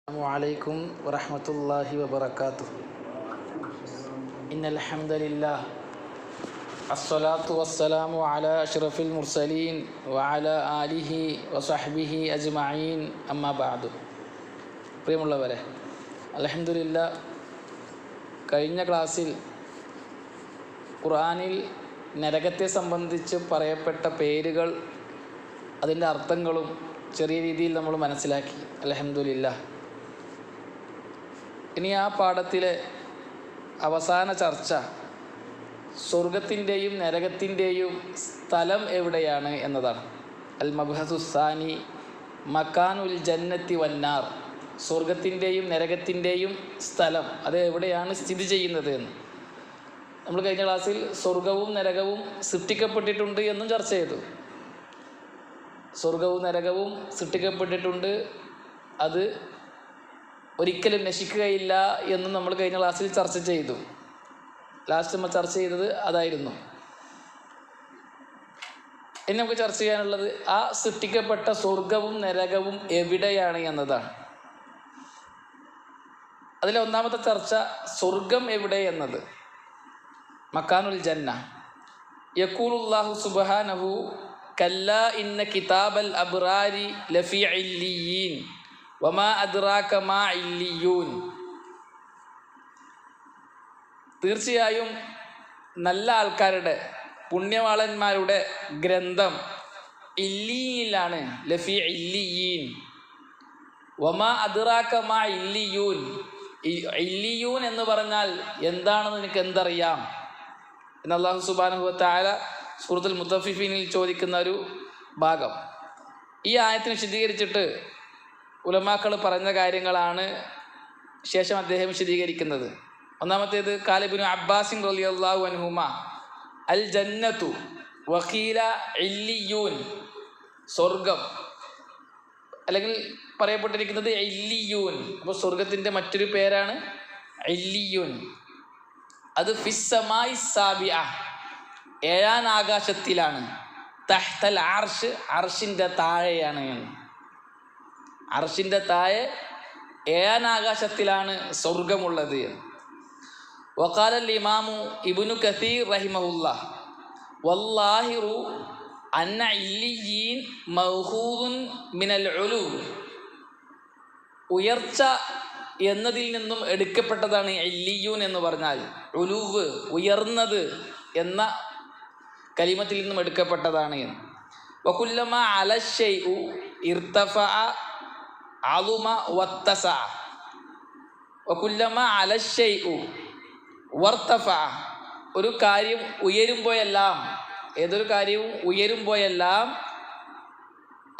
Assalamualaikum warahmatullahi wabarakatuh. Innal hamdalillah assalatu wassalamu ala asyrafil mursalin wa ala alihi wa sahbihi ajma'in amma ba'du. പ്രിയമുള്ളവരെ, അൽഹംദുലില്ലാ, കഴിഞ്ഞ ക്ലാസ്സിൽ ഖുർആനിൽ നരകത്തെ സംബന്ധിച്ച് പറയപ്പെട്ട പേരുകൾ, അതിൻ്റെ അർത്ഥങ്ങളും ചെറിയ രീതിയിൽ നമ്മൾ മനസ്സിലാക്കി. അൽഹംദുലില്ലാ. ഇനി ആ പാഠത്തിലെ അവസാന ചർച്ച സ്വർഗത്തിൻ്റെയും നരകത്തിൻ്റെയും സ്ഥലം എവിടെയാണ് എന്നതാണ്. അൽ മബ്ഹസുസ്സാനി മക്കാനുൽ ജന്നത്തി വന്നാർ. സ്വർഗത്തിൻ്റെയും നരകത്തിൻ്റെയും സ്ഥലം, അത് എവിടെയാണ് സ്ഥിതി ചെയ്യുന്നത് എന്ന്. നമ്മൾ കഴിഞ്ഞ ക്ലാസ്സിൽ സ്വർഗവും നരകവും സൃഷ്ടിക്കപ്പെട്ടിട്ടുണ്ട് എന്നും ചർച്ച ചെയ്തു. സ്വർഗവും നരകവും സൃഷ്ടിക്കപ്പെട്ടിട്ടുണ്ട്, അത് ഒരിക്കലും നശിക്കുകയില്ല എന്നും നമ്മൾ കഴിഞ്ഞ ക്ലാസ്സിൽ ചർച്ച ചെയ്തു. ലാസ്റ്റ് നമ്മൾ ചർച്ച ചെയ്തത് അതായിരുന്നു. ഇനി നമുക്ക് ചർച്ച ചെയ്യാനുള്ളത് ആ സൃഷ്ടിക്കപ്പെട്ട സ്വർഗവും നരകവും എവിടെയാണ് എന്നതാണ്. അതിലെ ഒന്നാമത്തെ ചർച്ച സ്വർഗം എവിടെ എന്നത്. മക്കാനുൽ ജന്ന. യഖൂലുല്ലാഹു സുബ്ഹാനഹു കല്ലാ ഇന്ന കിതാബൽ അബ്റാരി ലഫീ ഇല്ലിയീൻ വമാ അദ്റാക മാ ഇല്ലിയൂൻ. തീർച്ചയായും നല്ല ആൾക്കാരുടെ, പുണ്യവാളന്മാരുടെ ഗ്രന്ഥം ഇല്ലിയിലാണ്. ലഫീ ഇല്ലിയീൻ. വമാ അദ്റാക മാ ഇല്ലിയൂൻ. ഇല്ലിയൂൻ എന്ന് പറഞ്ഞാൽ എന്താണെന്ന് നിനക്ക് എന്തറിയാം എന്ന് അല്ലാഹു സുബ്ഹാനഹു വ തആല സൂറത്തുൽ മുത്തഫിഫീനിൽ ചോദിക്കുന്ന ഒരു ഭാഗം. ഈ ആയത്തിനെ വിശദീകരിച്ചിട്ട് ഉലമാക്കൾ പറഞ്ഞ കാര്യങ്ങളാണ് ശേഷം അദ്ദേഹം വിശദീകരിക്കുന്നത്. ഒന്നാമത്തേത്, ഖാല ഇബ്നു അബ്ബാസിൻ റളിയല്ലാഹു അൻഹുമ അൽ ജന്നത്തു വഖീല ഇല്ലിയൂൻ. സ്വർഗം, അല്ലെങ്കിൽ പറയപ്പെട്ടിരിക്കുന്നത് ഇല്ലിയൂൻ. അപ്പോൾ സ്വർഗത്തിൻ്റെ മറ്റൊരു പേരാണ് ഇല്ലിയൂൻ. അത് ഫിസ്സമായി സാബിഅ, ഏഴാം ആകാശത്തിലാണ്. തഹ്തൽ അർഷ്, അർഷിൻ്റെ താഴെയാണ്. അർഷിൻ്റെ താഴെ ഏഴാം ആകാശത്തിലാണ് സ്വർഗമുള്ളത്. വഖാലൽ ഇമാമു ഇബ്നു കസീർ റഹിമഹുല്ലാ വല്ലാഹിറു അന്ന ഇല്ലിയീൻ മൗഖൂദുൻ മിനൽ ഉലൂ. ഉയർച്ച എന്നതിൽ നിന്നും എടുക്കപ്പെട്ടതാണ് ഇല്ലിയൂൻ എന്ന് പറഞ്ഞാൽ. ഉലൂവ്, ഉയർന്നത് എന്ന കലിമത്തിൽ നിന്നും എടുക്കപ്പെട്ടതാണ്. വകുല്ലമ അലശൈഉ ഇർതഫഅ അളുമ വത്തസഅ. വകുല്ലമ അലശൈഉ വർതഫഅ. ഒരു കാര്യം ഉയരുമ്പോഴെല്ലാം, ഏതൊരു കാര്യവും ഉയരുമ്പോഴെല്ലാം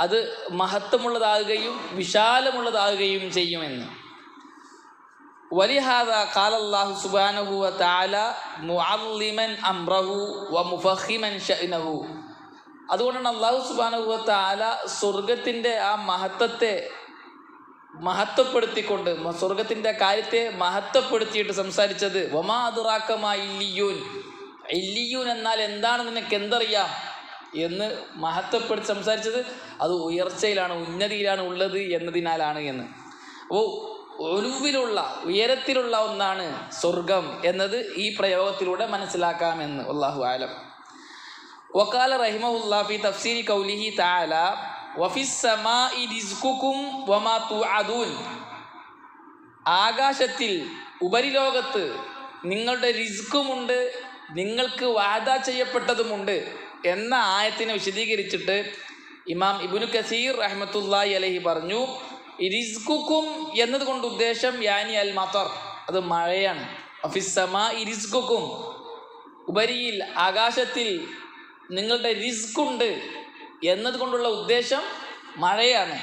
അത് മഹത്വമുള്ളതാകുകയും വിശാലമുള്ളതാകുകയും ചെയ്യുമെന്ന്. വലിഹാദാ ഖാലല്ലാഹു സുബ്ഹാനഹു വ തആല മുഅല്ലിമൻ അംറഹു വ മുഫഖിമൻ ശഅനഹു. അതുകൊണ്ടാണ് അല്ലാഹു സുബ്ഹാനഹു വ തആല സ്വർഗത്തിൻ്റെ ആ മഹത്വത്തെ മഹത്വപ്പെടുത്തിക്കൊണ്ട്, സ്വർഗത്തിൻ്റെ കാര്യത്തെ മഹത്വപ്പെടുത്തിയിട്ട് സംസാരിച്ചത് വമാ അദ്റാക മാ ഇല്ലിയൂൻ. ഇല്ലിയൂൻ എന്നാൽ എന്താണ്, നിനക്ക് എന്തറിയാം എന്ന് മഹത്വപ്പെടുത്തി സംസാരിച്ചത് അത് ഉയർച്ചയിലാണ്, ഉന്നതിയിലാണ് ഉള്ളത് എന്നതിനാലാണ് എന്ന്. അപ്പോൾ ഒലുവിലുള്ള, ഉയരത്തിലുള്ള ഒന്നാണ് സ്വർഗം എന്നത് ഈ പ്രയോഗത്തിലൂടെ മനസ്സിലാക്കാമെന്ന്. അല്ലാഹു അഅലം. വഖാല റഹിമഹുല്ലാഹ് ഫി തഫ്സീരി ഖൗലിഹി തആല വഫിസ് സമാഇ റിസ്ഖുകും വമാ തുഅദൂൻ. ആകാശത്തിൽ, ഉപരിലോകത്ത് നിങ്ങളുടെ റിസ്ക്കുമുണ്ട്, നിങ്ങൾക്ക് വാദ ചെയ്യപ്പെട്ടതുമുണ്ട് എന്ന ആയത്തിനെ വിശദീകരിച്ചിട്ട് ഇമാം ഇബ്നു കസീർ റഹ്മത്തുള്ളാഹി അലൈഹി പറഞ്ഞു, റിസ്ഖുകും എന്നതുകൊണ്ട് ഉദ്ദേശം യാനി അൽ മതർ, അത് മഴയാണ്. വഫിസ് സമാഇ റിസ്ഖുകും, ഉപരിയിൽ ആകാശത്തിൽ നിങ്ങളുടെ റിസ്ക്കുണ്ട് എന്നതുകൊണ്ടുള്ള ഉദ്ദേശം മഴയാണ്.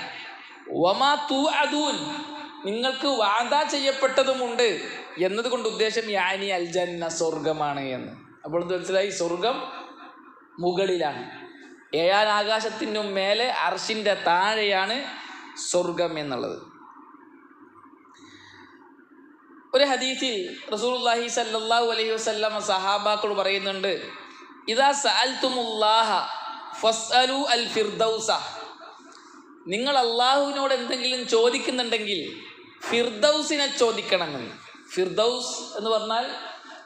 വമാ തുഅദൂൻ, നിങ്ങൾക്ക് വാദ ചെയ്യപ്പെട്ടതുമുണ്ട് എന്നതുകൊണ്ട് ഉദ്ദേശം യാനി അൽ ജന്ന, സ്വർഗമാണ് എന്ന്. അപ്പോൾ മനസ്സിലായി, സ്വർഗം മുകളിലാണ്, ഏഴാം ആകാശത്തിനും മേലെ അർഷിൻ്റെ താഴെയാണ് സ്വർഗം എന്നുള്ളത്. ഒരു ഹദീസിൽ റസൂലുള്ളാഹി സ്വല്ലല്ലാഹു അലൈഹി വസല്ലം സഹാബാക്കൾ പറയുന്നുണ്ട്, ഇദാ സഅൽതുമുല്ലാഹ ഫസ്അലു അൽ ഫിർദൗസ. നിങ്ങൾ അള്ളാഹുവിനോട് എന്തെങ്കിലും ചോദിക്കുന്നുണ്ടെങ്കിൽ ഫിർദൗസിനെ ചോദിക്കണമെന്ന്. ഫിർദൗസ് എന്ന് പറഞ്ഞാൽ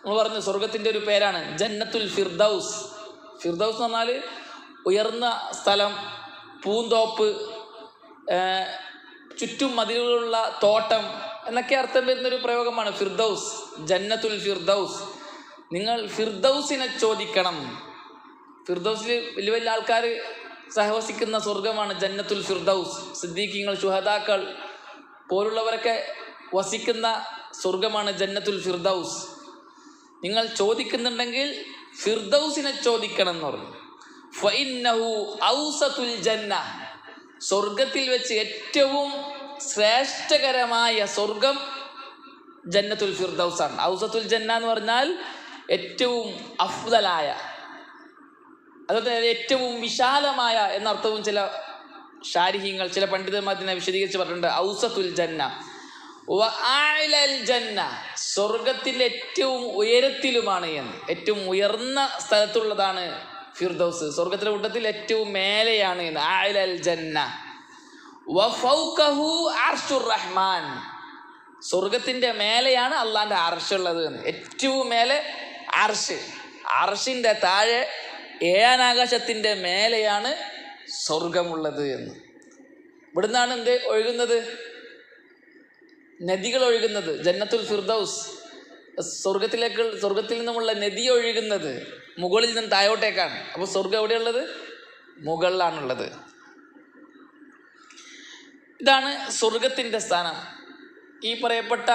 നമ്മൾ പറഞ്ഞു സ്വർഗത്തിൻ്റെ ഒരു പേരാണ് ജന്നത്തുൽ ഫിർദൗസ്. ഫിർദൗസ് എന്ന് പറഞ്ഞാൽ ഉയർന്ന സ്ഥലം, പൂന്തോപ്പ്, ചുറ്റും മതിലുകളുള്ള തോട്ടം എന്നൊക്കെ അർത്ഥം വരുന്നൊരു പ്രയോഗമാണ് ഫിർദൗസ്, ജന്നത്തുൽ ഫിർദൗസ്. നിങ്ങൾ ഫിർദൗസിനെ ചോദിക്കണം. ഫിർദൗസിൽ വലിയ വലിയ ആൾക്കാർ സഹവസിക്കുന്ന സ്വർഗമാണ് ജന്നത്തുൽ ഫിർദൗസ്. സിദ്ദീഖീങ്ങൾ, ശുഹദാക്കൾ പോലുള്ളവരൊക്കെ വസിക്കുന്ന സ്വർഗമാണ് ജന്നത്തുൽ ഫിർദൗസ്. നിങ്ങൾ ചോദിക്കുന്നുണ്ടെങ്കിൽ ഫിർദൗസിനെ ചോദിക്കണം എന്ന് പറഞ്ഞു. ഫഇന്നഹു ഔസതുൽ ജന്ന, സ്വർഗത്തിൽ വെച്ച് ഏറ്റവും ശ്രേഷ്ഠകരമായ സ്വർഗം ജന്നത്തുൽ ഫിർദൗസാണ്. ഔസത്തുൽ ജന്ന എന്ന് പറഞ്ഞാൽ ഏറ്റവും അഫ്ദലായ, അതുപോലെ ഏറ്റവും വിശാലമായ എന്നർത്ഥവും ചില ശാരിഹീങ്ങൾ, ചില പണ്ഡിതന്മാർ ഇതിനെ വിശദീകരിച്ച് പറഞ്ഞിട്ടുണ്ട്. ഔസത്തുൽ ജന്ന വ അഅലൽ ജന്ന, സ്വർഗത്തിൻ്റെ ഏറ്റവും ഉയരത്തിലുമാണ് എന്ന്. ഏറ്റവും ഉയർന്ന സ്ഥലത്തുള്ളതാണ് ഫിർദൗസ്, സ്വർഗത്തിലെ കൂട്ടത്തിൽ ഏറ്റവും മേലെയാണ് എന്ന്. അഅലൽ ജന്ന വ ഫൗഖഹു അർശുർ റഹ്മാൻ, സ്വർഗത്തിൻ്റെ മേലെയാണ് അള്ളാൻ്റെ അർശുള്ളത് എന്ന്. ഏറ്റവും മേലെ അർശ്, അർശിൻ്റെ താഴെ ഏഴാനാകാശത്തിൻ്റെ മേലെയാണ് സ്വർഗമുള്ളത് എന്ന്. ഇവിടുന്നാണ് എന്ത് ഒഴുകുന്നത്? നദികൾ ഒഴുകുന്നത്. ജന്നത്തുൽ ഫിർദൗസ്, സ്വർഗത്തിൽ നിന്നുമുള്ള നദി ഒഴുകുന്നത് മുകളിൽ നിന്ന് താഴോട്ടേക്കാണ്. അപ്പോൾ സ്വർഗം എവിടെയുള്ളത്? മുകളിലാണുള്ളത്. ഇതാണ് സ്വർഗത്തിൻ്റെ സ്ഥാനം. ഈ പറയപ്പെട്ട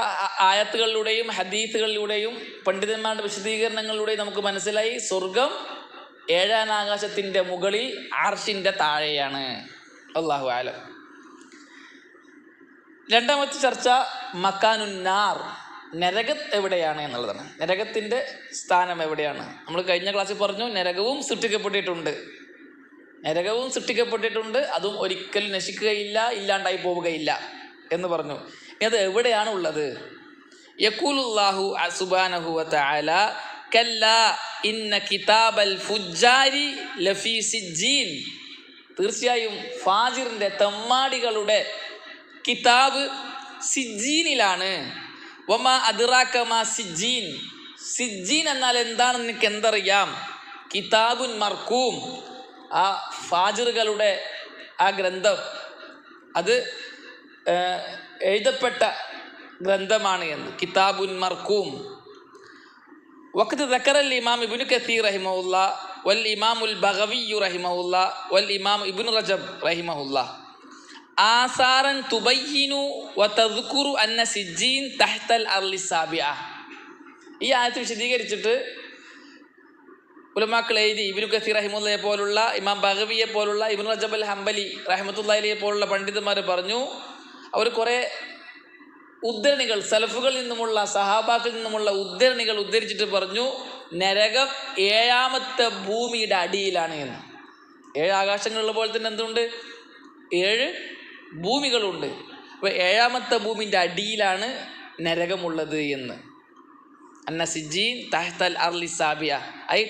ആയത്തുകളിലൂടെയും ഹദീസുകളിലൂടെയും പണ്ഡിതന്മാരുടെ വിശദീകരണങ്ങളിലൂടെയും നമുക്ക് മനസ്സിലായി സ്വർഗം ഏഴാനാകാശത്തിൻ്റെ മുകളിൽ അർശിൻ്റെ താഴെയാണ്. അല്ലാഹു അഅലം. രണ്ടാമത്തെ ചർച്ച മക്കാനുന്നാർ, നരകം എവിടെയാണ് എന്നുള്ളതാണ്. നരകത്തിൻ്റെ സ്ഥാനം എവിടെയാണ്? നമ്മൾ കഴിഞ്ഞ ക്ലാസ്സിൽ പറഞ്ഞു നരകവും സൃഷ്ടിക്കപ്പെട്ടിട്ടുണ്ട്, നരകവും സൃഷ്ടിക്കപ്പെട്ടിട്ടുണ്ട്, അതും ഒരിക്കലും നശിക്കുകയില്ല, ഇല്ലാണ്ടായി പോവുകയില്ല എന്ന് പറഞ്ഞു. അത് എവിടെയാണ് ഉള്ളത്? യഖൂലുല്ലാഹു സുബ്ഹാനഹു വ തആല കല്ലാ ഇന്ന കിതാബൽ ഫുജ്ജാരി ലഫീ സിജ്ജീൻ, തീർച്ചയായും ഫാജിറിൻ്റെ തെമ്മാടികളുടെ കിതാബ് സിജ്ജീനിലാണ്. വമാ അദ്റാക മാ സിജ്ജീൻ, സിജ്ജീൻ എന്നാൽ എന്താണെന്ന് നിനക്ക് എന്തറിയാം? കിതാബുൻ മർക്കൂം, ആ ഫാജിറുകളുടെ ആ ഗ്രന്ഥം അത് എഴുതപ്പെട്ട ഗ്രന്ഥമാണ് എന്ന്. കിതാബുൻ മർക്കൂം. വഖത് ദക്കറൽ ഇമാം ഇബ്നു കസീർ റഹിമഹുല്ലാ വൽ ഇമാമുൽ ബഗവി റഹിമഹുല്ലാ വൽ ഇമാം ഇബ്നു റജബ് റഹിമഹുല്ലാ ആസാറൻ തുബയ്യിനു വതദ്കുറു അന്ന സിജ്ജീൻ തഹ്തൽ അർളി സാബിഅ. ഈ ആയത്ത് വിശദീകരിച്ചിട്ട് ഉലമാക്കൾ എഴുതി. ഇബ്നു കസീർ റഹിമഹുല്ലയെ പോലുള്ള, ഇമാം ബഗവിയെ പോലുള്ള, ഇബ്നു റജബ് അൽ ഹംബലി റഹ്മത്തുള്ളാഹി അലൈഹി പോലുള്ള പണ്ഡിതന്മാർ പറഞ്ഞു, അവർ കുറേ ഉദ്ധരണികൾ സലഫുകളിൽ നിന്നുമുള്ള, സഹാബാക്കളിൽ നിന്നുമുള്ള ഉദ്ധരണികൾ ഉദ്ധരിച്ചിട്ട് പറഞ്ഞു നരകം ഏഴാമത്തെ ഭൂമിയുടെ അടിയിലാണ് എന്ന്. 7 ആകാശങ്ങളുള്ള പോലെ തന്നെ എന്തുണ്ട്? 7 ഭൂമികളുണ്ട്. അപ്പോൾ 7ാമത്തെ ഭൂമിൻ്റെ അടിയിലാണ് നരകമുള്ളത് എന്ന്. അന്ന സിജ്ജീൻ തഹ്തൽ അർളി സാബിയ ഐ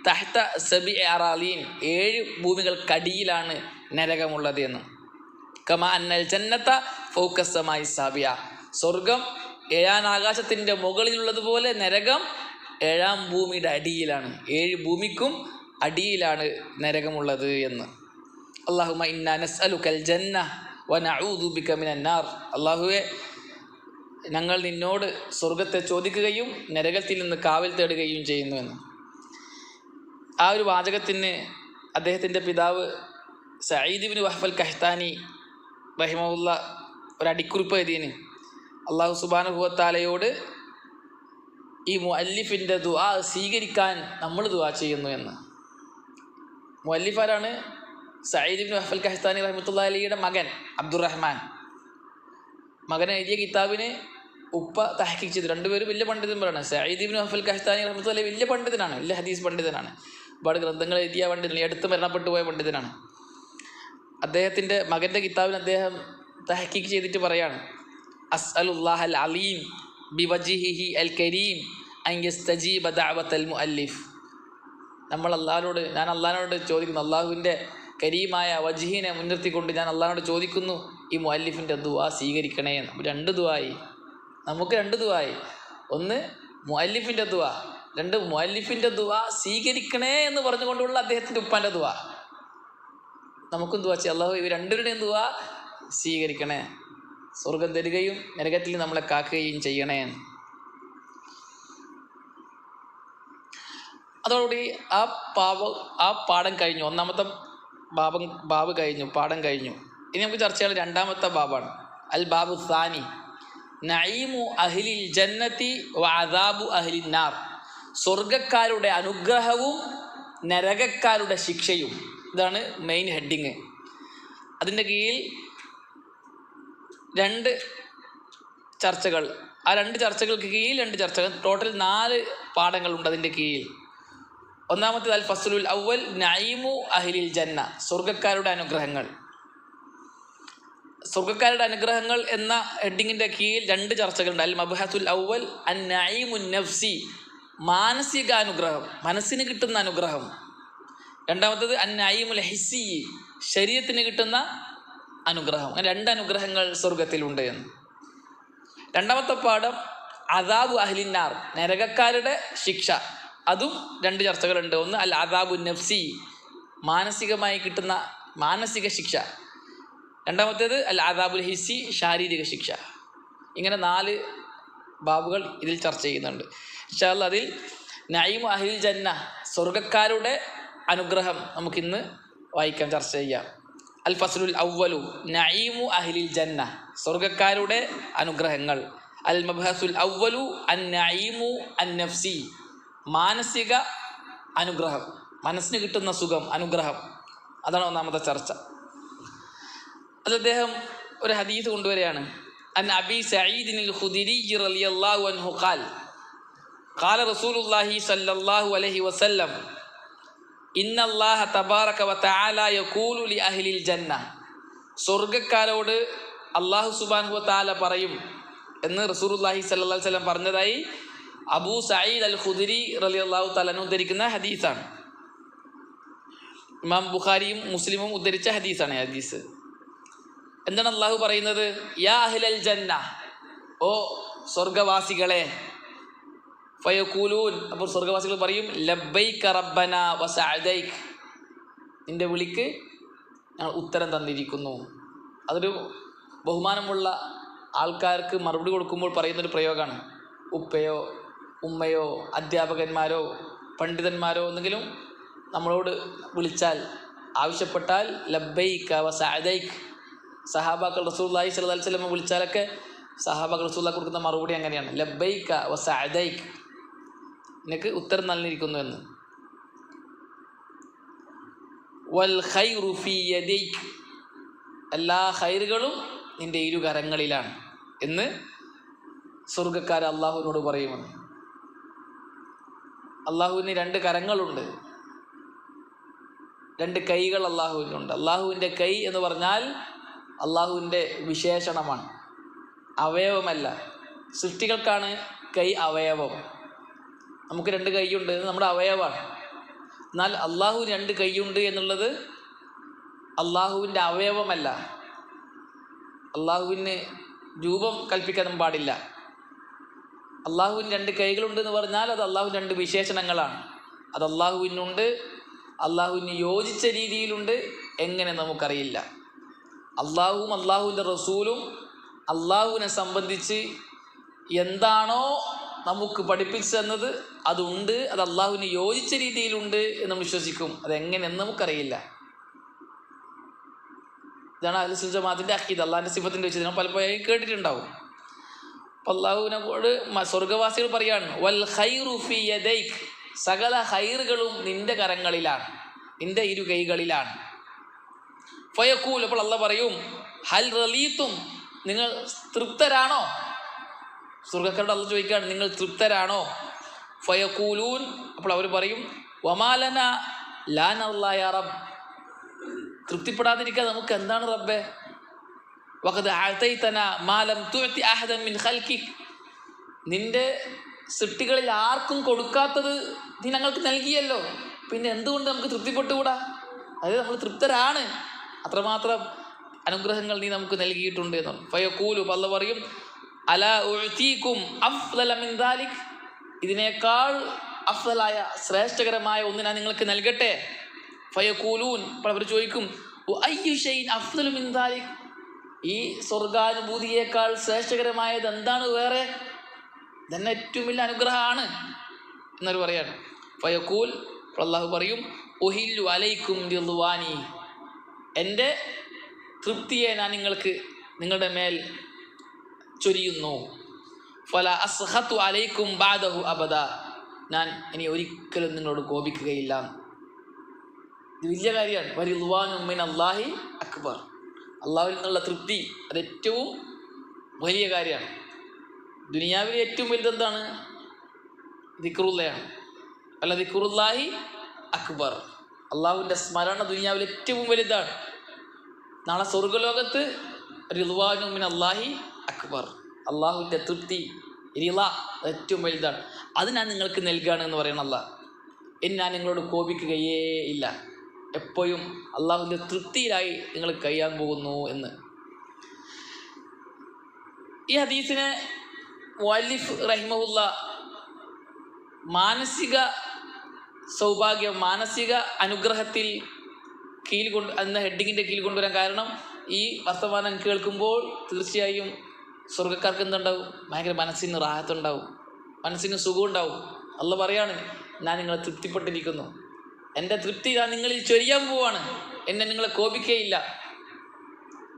തഹ്ത സബി അറാലീൻ, 7 ഭൂമികൾക്കടിയിലാണ് നരകമുള്ളത് എന്ന്. കമാ അന്നൽ ജന്നത ഫൗക സമായി സാബിയ, സ്വർഗം 7ാം ആകാശത്തിൻ്റെ മുകളിലുള്ളതുപോലെ നരകം 7ാം ഭൂമിയുടെ അടിയിലാണ്. 7 ഭൂമിക്കും അടിയിലാണ് നരകമുള്ളത് എന്ന്. അല്ലാഹുമ്മ ഇന്നാ നസ്അലുകൽ ജന്ന വ നഊദു ബിക മിനന്നാർ, അല്ലാഹുവേ ഞങ്ങൾ നിന്നോട് സ്വർഗത്തെ ചോദിക്കുകയും നരകത്തിൽ നിന്ന് കാവൽ തേടുകയും ചെയ്യുന്നുവെന്ന്. ആ ഒരു വാചകത്തിന് അദ്ദേഹത്തിൻ്റെ പിതാവ് സഈദ് ഇബ്നു വഹ്ബ് അൽ ഖഹ്താനി റഹിമഹുല്ല ഒരു അടിക്കുറിപ്പ് എഴുതിയതിന് അല്ലാഹു സുബ്ഹാനഹു വ തആലയോട് ഈ മുഅല്ലിഫിൻ്റെ ദുആ സ്വീകരിക്കാൻ നമ്മൾ ദുആ ചെയ്യുന്നു എന്ന്. മുഅല്ലിഫ് ആരാണ്? സഈദ് ഇബ്നു വഹ്ബ് അൽ ഖഹ്താനി റഹ്മത്തുള്ളാഹി അലൈഹിയുടെ മകൻ അബ്ദുറഹ്മാൻ. മകൻ എഴുതിയ കിതാബിന് ഉപ്പ തഹ്ഖീഖ് ചെയ്തു. രണ്ടുപേരും വലിയ പണ്ഡിതന്മാരാണ്. സഈദ് ഇബ്നു വഹ്ബ് അൽ ഖഹ്താനി റഹ്മത്തുള്ളാഹി വലിയ പണ്ഡിതനാണ്, വലിയ ഹദീസ് പണ്ഡിതനാണ്, ഒരുപാട് ഗ്രന്ഥങ്ങൾ എഴുതിയ പണ്ഡിതനാണ്, അടുത്ത് മരണപ്പെട്ടു പോയ പണ്ഡിതനാണ്. അദ്ദേഹത്തിൻ്റെ മകൻ്റെ കിതാബിന് അദ്ദേഹം തഹ്ഖീഖ് ചെയ്തിട്ട് പറയാണ്, അസ്അലുല്ലാഹൽ അലീം ബിവജിഹിഹി അൽ കരീം അൻ യസ്തജീബ ദഅവത്തൽ മുഅല്ലിഫ്. ഞാൻ അള്ളാഹിനോട് ചോദിക്കുന്നു, അള്ളാഹുവിൻ്റെ കരീമായ വജ്ഹിനെ മുൻനിർത്തിക്കൊണ്ട് ഞാൻ അള്ളാഹിനോട് ചോദിക്കുന്നു ഈ മുഅല്ലിഫിൻ്റെ ദുആ സ്വീകരിക്കണേ എന്ന്. രണ്ട് ദുആയി, നമുക്ക് രണ്ട് ദുആയി. ഒന്ന് മുഅല്ലിഫിൻ്റെ ദുആ, രണ്ട് മുഅല്ലിഫിൻ്റെ ദുആ സ്വീകരിക്കണേ എന്ന് പറഞ്ഞുകൊണ്ടുള്ള അദ്ദേഹത്തിൻ്റെ ഉപ്പാൻ്റെ ദുആ. നമുക്കും ദുആ ചെയ്യാം, അള്ളാഹു ഇവർ രണ്ടുപേരുടെയും ദുആ സ്വീകരിക്കണേ, സ്വർഗം തരികയും നരകത്തിൽ നമ്മളെ കാക്കുകയും ചെയ്യണേ. അതോടുകൂടി ആ പാഠം കഴിഞ്ഞു. ഒന്നാമത്തെ ബാബ് കഴിഞ്ഞു, പാഠം കഴിഞ്ഞു. ഇനി നമുക്ക് ചർച്ച ചെയ്യാൻ രണ്ടാമത്തെ ബാബാണ് അൽ ബാബു സാനി, നഈമു അഹ്ലിൽ ജന്നതി വ അദാബു അഹ്ലിൻ നാർ. സ്വർഗക്കാരുടെ അനുഗ്രഹവും നരകക്കാരുടെ ശിക്ഷയും. ഇതാണ് മെയിൻ ഹെഡിങ്. അതിൻ്റെ കീഴിൽ രണ്ട് ചർച്ചകൾ, ആ രണ്ട് ചർച്ചകൾക്ക് കീഴിൽ രണ്ട് ചർച്ചകൾ, ടോട്ടൽ 4 പാഠങ്ങളുണ്ട് അതിൻ്റെ കീഴിൽ. ഒന്നാമത്തേത് അൽ ഫസ്ലുൽ അവൽ നഈമു അഹ്ലിൽ ജന്ന, സ്വർഗക്കാരുടെ അനുഗ്രഹങ്ങൾ. സ്വർഗക്കാരുടെ അനുഗ്രഹങ്ങൾ എന്ന ഹെഡിങ്ങിൻ്റെ കീഴിൽ രണ്ട് ചർച്ചകളുണ്ട്. അൽ മബ്ഹസുൽ അവൽ അൻ നഈമുൻ നഫ്സി, മാനസികാനുഗ്രഹം, മനസ്സിന് കിട്ടുന്ന അനുഗ്രഹം. രണ്ടാമത്തേത് അൻ നഈമുൽ ഹിസ്സി, ശരീരത്തിന് കിട്ടുന്ന അനുഗ്രഹം. അങ്ങനെ 2 അനുഗ്രഹങ്ങൾ സ്വർഗത്തിലുണ്ട് എന്ന്. രണ്ടാമത്തെ പാഠം അദാബു അഹ്ലിന്നാർ, നരകക്കാരുടെ ശിക്ഷ. അതും 2 ചർച്ചകളുണ്ട്. ഒന്ന് അൽ അദാബു നഫ്സി, മാനസികമായി കിട്ടുന്ന മാനസിക ശിക്ഷ. രണ്ടാമത്തേത് അൽ അദാബുൽ ഹിസ്സി, ശാരീരിക ശിക്ഷ. ഇങ്ങനെ 4 ബാബുകൾ ഇതിൽ ചർച്ച ചെയ്യുന്നുണ്ട്. ഇൻഷാ അല്ലാഹ് അതിൽ നഈമു അഹ്ലിൽ ജന്ന, സ്വർഗക്കാരുടെ അനുഗ്രഹം നമുക്കിന്ന് വായിക്കാം, ചർച്ച ചെയ്യാം. അൽ ഫസ്ലുൽ അവ്വലു നഈമു അഹ്ലിൽ ജന്ന, സ്വർഗക്കാരുടെ അനുഗ്രഹങ്ങൾ. അൽ മബ്ഹസുൽ അവ്വലു അൻ നഈമു അൻ നഫ്സി, മാനസിക അനുഗ്രഹം, മനസ്സിന് കിട്ടുന്ന സുഖം, അനുഗ്രഹം. അതാണ് ഒന്നാമത്തെ ചർച്ച. അത് അദ്ദേഹം ഒരു ഹദീസ് കൊണ്ടുവരികയാണ്. അൻ അബി സഈദ് അൽ ഖുദരി റളിയല്ലാഹു അൻഹു ഖാൽ ഖാല റസൂലുള്ളാഹി സ്വല്ലല്ലാഹു അലൈഹി വസല്ലം ഇന്നല്ലാഹ തബാറക വ തആല യഖൂലു ലി അഹ്ലിൽ ജന്ന, സ്വർഗക്കാരോട് അല്ലാഹു സുബ്ഹാനഹു വ തആല പറയും എന്ന് റസൂലുള്ളാഹി സ്വല്ലല്ലാഹു അലൈഹി വസല്ലം പറഞ്ഞതായി അബൂ സഈദ് അൽ ഖുദരി റളിയല്ലാഹു തആല ഉദ്ധരിക്കുന്ന ഹദീസാണ്. ഇമാം ബുഖാരിയും മുസ്ലിമും ഉദ്ധരിച്ച ഹദീസാണ്. ഹദീസ് എന്താണ് അള്ളാഹു പറയുന്നത്? യാ അഹ്ലൽ ജന്ന, ഓ സ്വർഗവാസികളെ. ഫയഖൂലൂൻ, അപ്പോൾ സ്വർഗവാസികൾ പറയും ലബ്ബൈക റബ്ബന വസഅദൈക്, നിന്റെ വിളിക്ക് ഞങ്ങൾ ഉത്തരം തന്നിരിക്കുന്നു. അതൊരു ബഹുമാനമുള്ള ആൾക്കാർക്ക് മറുപടി കൊടുക്കുമ്പോൾ പറയുന്നൊരു പ്രയോഗമാണ്. ഉപ്പയോ ഉമ്മയോ അധ്യാപകന്മാരോ പണ്ഡിതന്മാരോ എന്തെങ്കിലും നമ്മളോട് വിളിച്ചാൽ, ആവശ്യപ്പെട്ടാൽ ലബ്ബൈക വസഅദൈക്. സഹാബാക്കൾ റസൂലുള്ളാഹി സ്വല്ലല്ലാഹു അലൈഹി വസല്ലം വിളിച്ചാലൊക്കെ സഹാബാക്കൾ റസൂലുള്ളാഹി കൊടുക്കുന്ന മറുപടി അങ്ങനെയാണ്, ലബ്ബൈക വസഅദൈക്, നിനക്ക് ഉത്തരം നൽകിയിരിക്കുന്നു എന്ന്. വൽ ഖൈറു ഫീ യദൈക്, എല്ലാ ഖൈറുകളും നിന്റെ ഇരുകരങ്ങളിലാണ് എന്ന് സ്വർഗക്കാർ അള്ളാഹുവിനോട് പറയുമെന്ന്. അള്ളാഹുവിന് 2 കരങ്ങളുണ്ട്, 2 കൈകൾ അള്ളാഹുവിനുണ്ട്. അള്ളാഹുവിൻ്റെ കൈ എന്ന് പറഞ്ഞാൽ അള്ളാഹുവിൻ്റെ വിശേഷണമാണ്, അവയവമല്ല. സൃഷ്ടികൾക്കാണ് കൈ അവയവം. നമുക്ക് 2 കൈയുണ്ട്, ഇത് നമ്മുടെ അവയവമാണ്. എന്നാൽ അള്ളാഹുവിന് 2 കൈയുണ്ട് എന്നുള്ളത് അള്ളാഹുവിൻ്റെ അവയവമല്ല. അള്ളാഹുവിന് രൂപം കൽപ്പിക്കാനും പാടില്ല. അള്ളാഹുവിന് 2 കൈകളുണ്ട് എന്ന് പറഞ്ഞാൽ അത് അള്ളാഹുവിന് 2 വിശേഷണങ്ങളാണ്. അത് അള്ളാഹുവിനുണ്ട്, അള്ളാഹുവിന് യോജിച്ച രീതിയിലുണ്ട്, എങ്ങനെ നമുക്കറിയില്ല. അള്ളാഹുവും അള്ളാഹുവിൻ്റെ റസൂലും അള്ളാഹുവിനെ സംബന്ധിച്ച് എന്താണോ നമുക്ക് പഠിപ്പിച്ചു തന്നത് അതുണ്ട്, അത് അള്ളാഹുവിന് യോജിച്ച രീതിയിലുണ്ട് എന്ന് വിശ്വസിക്കും. അതെങ്ങനെയെന്ന് നമുക്കറിയില്ല. ഇതാണ് അഹ്ലുൽ സുന്നത്ത് ജമാഅത്തിന്റെ അഖീദ. അള്ളാഹിൻ്റെ സിഫത്തിൻ്റെ വെച്ച് നമ്മൾ പലപ്പോഴും കേട്ടിട്ടുണ്ടാവും. അപ്പം അള്ളാഹുവിനോട് സ്വർഗവാസികൾ പറയാണ് വൽ ഖൈറു ഫീ യദൈക്, സകല ഖൈറുകളും നിന്റെ കരങ്ങളിലാണ്, നിന്റെ 2 കൈകളിലാണ്. ഫയഖൂൽ, അപ്പോൾ അള്ളാഹ് പറയും ഹൽ റളീതും, നിങ്ങൾ തൃപ്തരാണോ? സ്വർഗക്കാരോട് അള്ളാഹ് ചോദിക്കുകയാണ്, നിങ്ങൾ തൃപ്തരാണോ? ഫയഖൂലൂൻ, അപ്പോൾ അവർ പറയും വമാലന ലാ നർളാ യാ റബ്ബ്, തൃപ്തിപ്പെടാതിരിക്കാൻ നമുക്ക് എന്താണ് റബ്ബേ? വഖദ് അഅതൈതന മാ ലം തുഅതി അഹദൻ മിൻ ഖൽഖിക്, നിന്റെ സൃഷ്ടികളിൽ ആർക്കും കൊടുക്കാത്തത് നീ ഞങ്ങൾക്ക് നൽകിയല്ലോ, പിന്നെ എന്തുകൊണ്ട് നമുക്ക് തൃപ്തിപ്പെട്ടുകൂടാ? അതായത് നമ്മൾ തൃപ്തരാണ്, അത്രമാത്രം അനുഗ്രഹങ്ങൾ നീ നമുക്ക് നൽകിയിട്ടുണ്ട് എന്നാണ്. ഫയഖൂലു, അല്ലാഹു പറയും, അലാ ഉഅ്തീകും അഫ്ളല മിൻ ദാലിക്, ഇതിനേക്കാൾ അഫ്ളലായ ശ്രേഷ്ഠകരമായ ഒന്ന് ഞാൻ നിങ്ങൾക്ക് നൽകട്ടെ. ഫയഖൂലൂൻ, അപ്പോൾ അവർ ചോദിക്കും, അയ്യു ഷൈഇൻ അഫ്ളലു മിൻ ദാലിക്, ഈ സ്വർഗാനുഭൂതിയേക്കാൾ ശ്രേഷ്ഠകരമായത് എന്താണ് വേറെ? ഇതന്നെ ഏറ്റവും വലിയ അനുഗ്രഹമാണ് എന്നവർ പറയാണ്. ഫയഖൂൽ, അല്ലാഹു പറയും, ഉഹില്ലു അലൈക്കും റിദ്വാനി, എൻ്റെ തൃപ്തിയെ ഞാൻ നിങ്ങളുടെ മേൽ ചൊരിയുന്നു. ഫല അസ്ഖതു അലൈക്കും ബഅദഹു അബദ, ഞാൻ ഇനി ഒരിക്കലും നിങ്ങളോട് കോപിക്കുകയില്ല. ഇത് വലിയ കാര്യമാണ്. വറിദ്വാനു മിനല്ലാഹി അക്ബർ, അള്ളാഹുവിൽ നിന്നുള്ള തൃപ്തി അത് ഏറ്റവും വലിയ കാര്യമാണ്. ദുനിയാവിലെ ഏറ്റവും വലുതെന്താണ്? ദിക്റുള്ളയാണ്. അല്ല, ദിക്റുല്ലാഹി അക്ബർ, അള്ളാഹുവിൻ്റെ സ്മരണ ദുനിയാവിൽ ഏറ്റവും വലുതാണ്. നാളെ സ്വർഗ്ഗലോകത്ത് റിദ്വാനു മിനല്ലാഹി അക്ബർ, അള്ളാഹുവിൻ്റെ തൃപ്തി റിള ഏറ്റവും വലുതാണ്. അത് ഞാൻ നിങ്ങൾക്ക് നൽകുകയാണ് എന്ന് പറയണം അല്ലാഹ്. ഞാൻ നിങ്ങളോട് കോപിക്കുകയേ ഇല്ല, എപ്പോഴും അള്ളാഹുവിൻ്റെ തൃപ്തിയിലായി നിങ്ങൾ കഴിയാൻ പോകുന്നു എന്ന്. ഈ ഹദീസിനെ മുഅല്ലിഫ് റഹിമഹുല്ല മാനസിക സൗഭാഗ്യം, മാനസിക അനുഗ്രഹത്തിൽ എന്ന ഹെഡിങ്ങിൻ്റെ കീഴിൽ കൊണ്ടുവരാൻ കാരണം, ഈ വർത്തമാനം കേൾക്കുമ്പോൾ തീർച്ചയായും സ്വർഗ്ഗക്കാർക്ക് എന്തുണ്ടാവും? ഭയങ്കര മനസ്സിന് റാഹത്തുണ്ടാവും, മനസ്സിന് സുഖം ഉണ്ടാവും. അള്ളാഹു പറയാണ്, ഞാൻ നിങ്ങളെ തൃപ്തിപ്പെട്ടിരിക്കുന്നു, എൻ്റെ തൃപ്തി ഞാൻ നിങ്ങളിൽ ചൊരിയാൻ പോവാണ്, എന്നെ നിങ്ങളെ കോപിക്കുകയില്ല.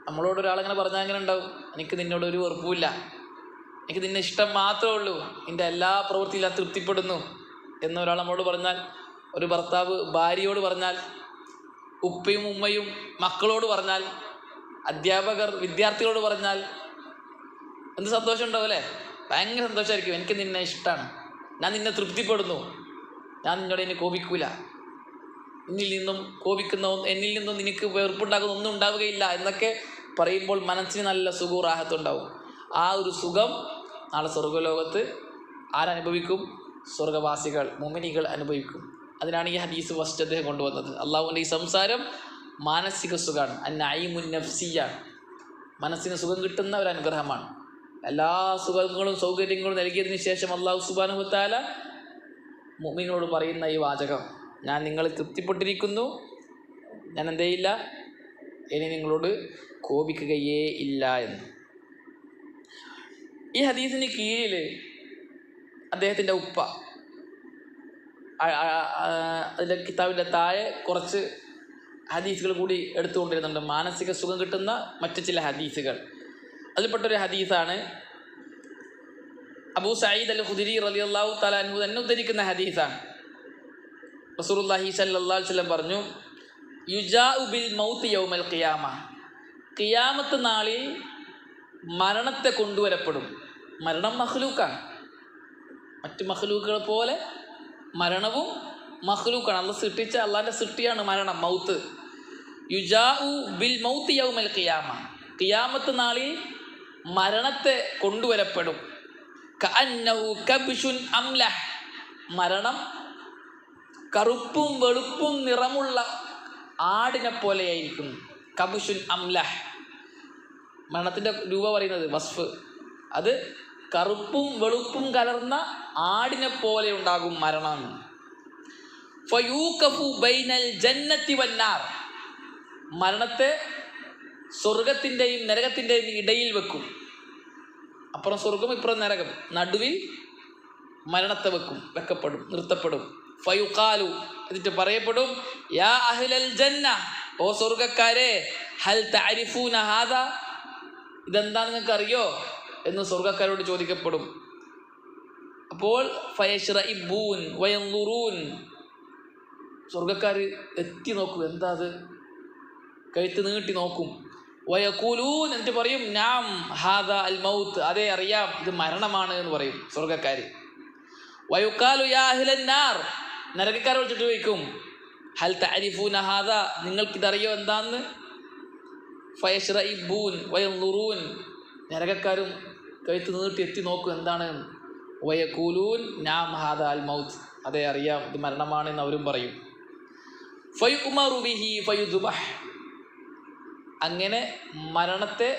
നമ്മളോട് ഒരാളെങ്ങനെ പറഞ്ഞാൽ എങ്ങനെ ഉണ്ടാവും? എനിക്ക് നിന്നോട് ഒരു വെറുപ്പുമില്ല, എനിക്ക് നിന്നെ ഇഷ്ടം മാത്രമേ ഉള്ളൂ, നിൻ്റെ എല്ലാ പ്രവൃത്തിയിലും ഞാൻ തൃപ്തിപ്പെടുന്നു എന്നൊരാൾ നമ്മളോട് പറഞ്ഞാൽ, ഒരു ഭർത്താവ് ഭാര്യയോട് പറഞ്ഞാൽ, ഉപ്പയും ഉമ്മയും മക്കളോട് പറഞ്ഞാൽ, അധ്യാപകർ വിദ്യാർത്ഥികളോട് പറഞ്ഞാൽ എന്ത് സന്തോഷം ഉണ്ടാവും അല്ലേ? ഭയങ്കര സന്തോഷമായിരിക്കും. എനിക്ക് നിന്നെ ഇഷ്ടമാണ്, ഞാൻ നിന്നെ തൃപ്തിപ്പെടുന്നു, ഞാൻ നിന്നോട് ഇനി കോപിക്കൂല, എന്നിൽ നിന്നും നിനക്ക് വെറുപ്പുണ്ടാക്കുന്ന ഒന്നും ഉണ്ടാവുകയില്ല എന്നൊക്കെ പറയുമ്പോൾ മനസ്സിന് നല്ല സുഖവും റാഹത്തുണ്ടാവും. ആ ഒരു സുഖം നാളെ സ്വർഗ്ഗലോകത്ത് ആരനുഭവിക്കും? സ്വർഗവാസികൾ, മുഅ്മിനീകൾ അനുഭവിക്കും. അതിനാണ് ഈ ഹദീസ് ഫസ്റ്റ് അദ്ദേഹം കൊണ്ടുവന്നത്. അള്ളാഹുവിൻ്റെ ഈ സംസാരം മാനസിക സുഖമാണ്, അന്നഈമുൻ നഫ്സിയ, മനസ്സിന് സുഖം കിട്ടുന്ന ഒരു അനുഗ്രഹമാണ്. എല്ലാ സുഖങ്ങളും സൗകര്യങ്ങളും നൽകിയതിന് ശേഷം അള്ളാഹു സുബ്ഹാനഹു വ തആല മുഅ്മിനോട് പറയുന്ന ഈ വാചകം, ഞാൻ നിങ്ങളെ തൃപ്തിപ്പെട്ടിരിക്കുന്നു, ഞാൻ എന്തേയില്ല, ഇനി നിങ്ങളോട് കോപിക്കുകയേ ഇല്ല എന്ന്. ഈ ഹദീസിന് കീഴിൽ അദ്ദേഹത്തിൻ്റെ ഉപ്പ, അതിൻ്റെ കിതാബിൻ്റെ താഴെ കുറച്ച് ഹദീസുകൾ കൂടി എടുത്തുകൊണ്ടിരുന്നുണ്ട്, മാനസിക സുഖം കിട്ടുന്ന മറ്റു ചില ഹദീസുകൾ. അതിൽപ്പെട്ടൊരു ഹദീസാണ് അബൂ സഈദ് അൽ ഖുദരി റളിയല്ലാഹു തആല അൻഹു തന്നെ ഉദ്ധരിക്കുന്ന ഹദീസാണ്. റസൂലുള്ളാഹി സ്വല്ലല്ലാഹു അലൈഹി വസല്ലം പറഞ്ഞു, യുജാഉ ബിൽ മൗത്ത് യൗമൽ ഖിയാമ, ഖിയാമത്ത് നാളിൽ മരണത്തെ കൊണ്ടുവരപ്പെടും. മരണം മഖ്ലൂക്കാണ്, മറ്റ് മഖ്ലൂക്കുകളെ പോലെ മരണവും മഖ്ലൂക്കാണ്. അള്ളാഹ് സൃഷ്ടിച്ച, അള്ളാഹിൻ്റെ സൃഷ്ടിയാണ് മരണം, മൗത്ത്. യുജാഉ ബിൽ മൗത്ത് യൗമൽ ഖിയാമ, ഖിയാമത്ത് നാളിൽ മരണത്തെ കൊണ്ടുവരപ്പെടും. കഅന്നഹു കബ്ശുൻ അംലഹ്, മരണം കറുപ്പും വെളുപ്പും നിറമുള്ള ആടിനെ പോലെയായിരിക്കും. കബ്ശുൻ അംലഹ്, മരണത്തിൻ്റെ രൂപ പറയുന്നത് വസ്ഫ്, അത് കറുപ്പും വെളുപ്പും കലർന്ന ആടിനെ പോലെ ഉണ്ടാകും മരണം. ഫയൂഖഫു ബൈനൽ ജന്നത്തി വന്നാർ, മരണത്തെ സ്വർഗത്തിൻ്റെയും നരകത്തിൻ്റെയും ഇടയിൽ വെക്കും. അപ്പുറം സ്വർഗം, ഇപ്പുറം നരകം, നടുവിൽ മരണത്തെ വെക്കപ്പെടും, നിർത്തപ്പെടും. ഫയുഖാലു, എന്നിട്ട് പറയപ്പെടും, യാ അഹ്ലൽ ജന്ന, ഓ സ്വർഗക്കാരെ, ഹൽ തഅരിഫൂന ഹാദാ, ഇതെന്താ നിങ്ങൾക്ക് അറിയോ എന്ന് സ്വർഗക്കാരോട് ചോദിക്കപ്പെടും. അപ്പോൾ ഫയശ്റഇബൂൻ വയൻളുറൂൻ, സ്വർഗക്കാർ എത്തി നോക്കും, എന്താ അത്, കഴുത്ത് നീട്ടി നോക്കും. വയഖൂലൂൻ, എന്നിട്ട് പറയും, നാം ഹാദാ അൽ മൗത്ത്, അതെ അറിയാം, ഇത് മരണമാണ് എന്ന് പറയും സ്വർഗക്കാർ. വയുഖാലു യാ അഹ്ലൻ നാർ, നരകക്കാരോട് ചോദിക്കും, ഹൽ തഅരിഫൂന ഹാദാ, നിങ്ങൾക്കിതറിയോ എന്താന്ന്. ഫയശ്റഇബൂൻ വയൻളുറൂൻ, നരകക്കാരും കഴുത്ത് നീട്ടി എത്തി നോക്കും എന്താണ്. വയഖൂലൂൻ നാം ഹാദാ അൽ മൗത്ത്, അതെ അറിയാം, ഇത് മരണമാണ് എന്ന് അവരും പറയും. ഫയുഉമറു ബിഹി ഫയുദ്ബഹ്, അങ്ങനെ മരണത്തെ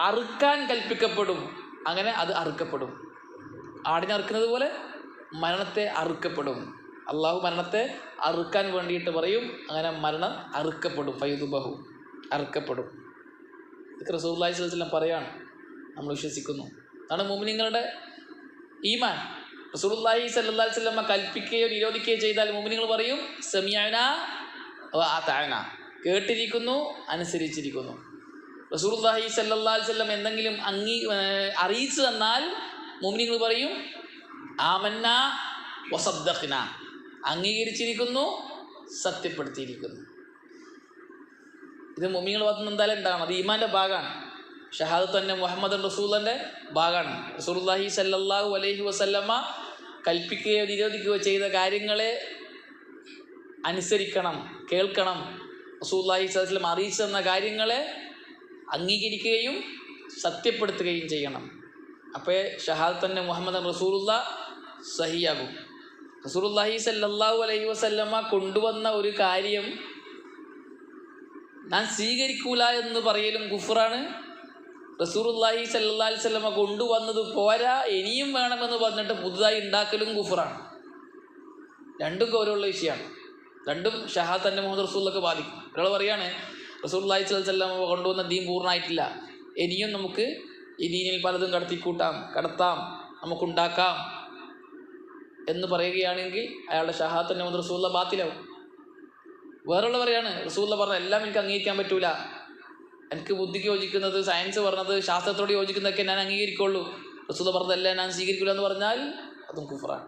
അറുക്കാൻ കൽപ്പിക്കപ്പെടും, അങ്ങനെ അത് അറുക്കപ്പെടും. ആടിനെ അറുക്കുന്നത് പോലെ മരണത്തെ അറുക്കപ്പെടും. അള്ളാഹു മരണത്തെ അറുക്കാൻ വേണ്ടിയിട്ട് പറയും, അങ്ങനെ മരണം അറുക്കപ്പെടും. ഫയുദ്ബഹു, അറുക്കപ്പെടും. ഇത് റസൂലുള്ളാഹി സ്വല്ലല്ലാഹു അലൈഹി വസല്ലം പറയാണ്, നമ്മൾ വിശ്വസിക്കുന്നു. അതാണ് മുഅ്മിനീങ്ങളുടെ ഈമാൻ. റസൂലുള്ളാഹി സ്വല്ലല്ലാഹു അലൈഹി വസല്ലം കൽപ്പിക്കുകയോ നിരോധിക്കുകയോ ചെയ്താൽ മുഅ്മിനീങ്ങൾ പറയും സമീഅനാ വ അതഅനാ, കേട്ടിരിക്കുന്നു, അനുസരിച്ചിരിക്കുന്നു. റസൂലുള്ളാഹി സ്വല്ലല്ലാഹു അലൈഹി വസല്ലം എന്തെങ്കിലും അറിയിച്ചു തന്നാൽ മുഅ്മിനീങ്ങൾ പറയും ആമന്നാ വസദ്ദഖ്നാ, അംഗീകരിച്ചിരിക്കുന്നു, സത്യപ്പെടുത്തിയിരിക്കുന്നു. ഇത് മുഅ്മിനീങ്ങളുടെ ഭാഗത്ത് നിന്ന് എന്തായാലും ഉണ്ടാകണം. അത് ഈമാൻ്റെ ഭാഗമാണ്. ഷഹാദത്ത് തന്നെ മുഹമ്മദ് റസൂലിൻ്റെ ഭാഗമാണ്. റസൂലുള്ളാഹി സ്വല്ലല്ലാഹു അലൈഹി വസല്ലമ കൽപ്പിക്കുകയോ നിരോധിക്കുകയോ ചെയ്ത കാര്യങ്ങളെ അനുസരിക്കണം, കേൾക്കണം. റസൂലുള്ളാഹി സ്വല്ലല്ലാഹു അലൈഹി വസല്ലം അറിയിച്ചു തന്ന കാര്യങ്ങളെ അംഗീകരിക്കുകയും സത്യപ്പെടുത്തുകയും ചെയ്യണം. അപ്പോൾ ഷഹാദത്ത് തന്നെ മുഹമ്മദ് റസൂലുള്ള സഹിയാകും. റസൂലുള്ളാഹി സ്വല്ലല്ലാഹു അലൈഹി വസല്ലമ കൊണ്ടുവന്ന ഒരു കാര്യം ഞാൻ സ്വീകരിക്കൂല എന്ന് പറയലും കുഫ്റാണ്. റസൂലുള്ളാഹി സ്വല്ലല്ലാഹു അലൈഹി വസല്ലമ കൊണ്ടുവന്നത് പോരാ, ഇനിയും വേണമെന്ന് പറഞ്ഞിട്ട് പുതുതായി ഉണ്ടാക്കലും കുഫ്റാണ്. രണ്ടും ഗൗരവമുള്ള വിഷയമാണ്. രണ്ടും ഷഹാദത്ത് തന്നെ മുഹമ്മദ് റസൂലുള്ളാഹിക്ക് ബാധിക്കും. ഒരാൾ പറയാണ് റസൂലുള്ളാഹി സ്വല്ലല്ലാഹു അലൈഹി വസല്ലമ കൊണ്ടുവന്ന ദീൻ പൂർണ്ണമായിട്ടില്ല, ഇനിയും നമുക്ക് ഈ ദീനിൽ പലതും കടത്താം, നമുക്കുണ്ടാക്കാം എന്ന് പറയുകയാണെങ്കിൽ അയാളുടെ ഷഹാദത്ത് തന്നെ മുഹമ്മദ് റസൂലുള്ളാഹി ബാത്തിലാവും. വേറുള്ള പറയാണ് റസൂലുള്ളാഹി പറഞ്ഞ എല്ലാം എനിക്ക് അംഗീകരിക്കാൻ പറ്റൂല, എനിക്ക് ബുദ്ധിക്ക് യോജിക്കുന്നത്, സയൻസ് പറഞ്ഞത്, ശാസ്ത്രത്തോട് യോജിക്കുന്നതൊക്കെ ഞാൻ അംഗീകരിക്കുള്ളൂ, റസൂലുള്ളാഹി പറഞ്ഞതല്ല ഞാൻ സ്വീകരിക്കില്ല എന്ന് പറഞ്ഞാൽ അതും കുഫ്റാണ്.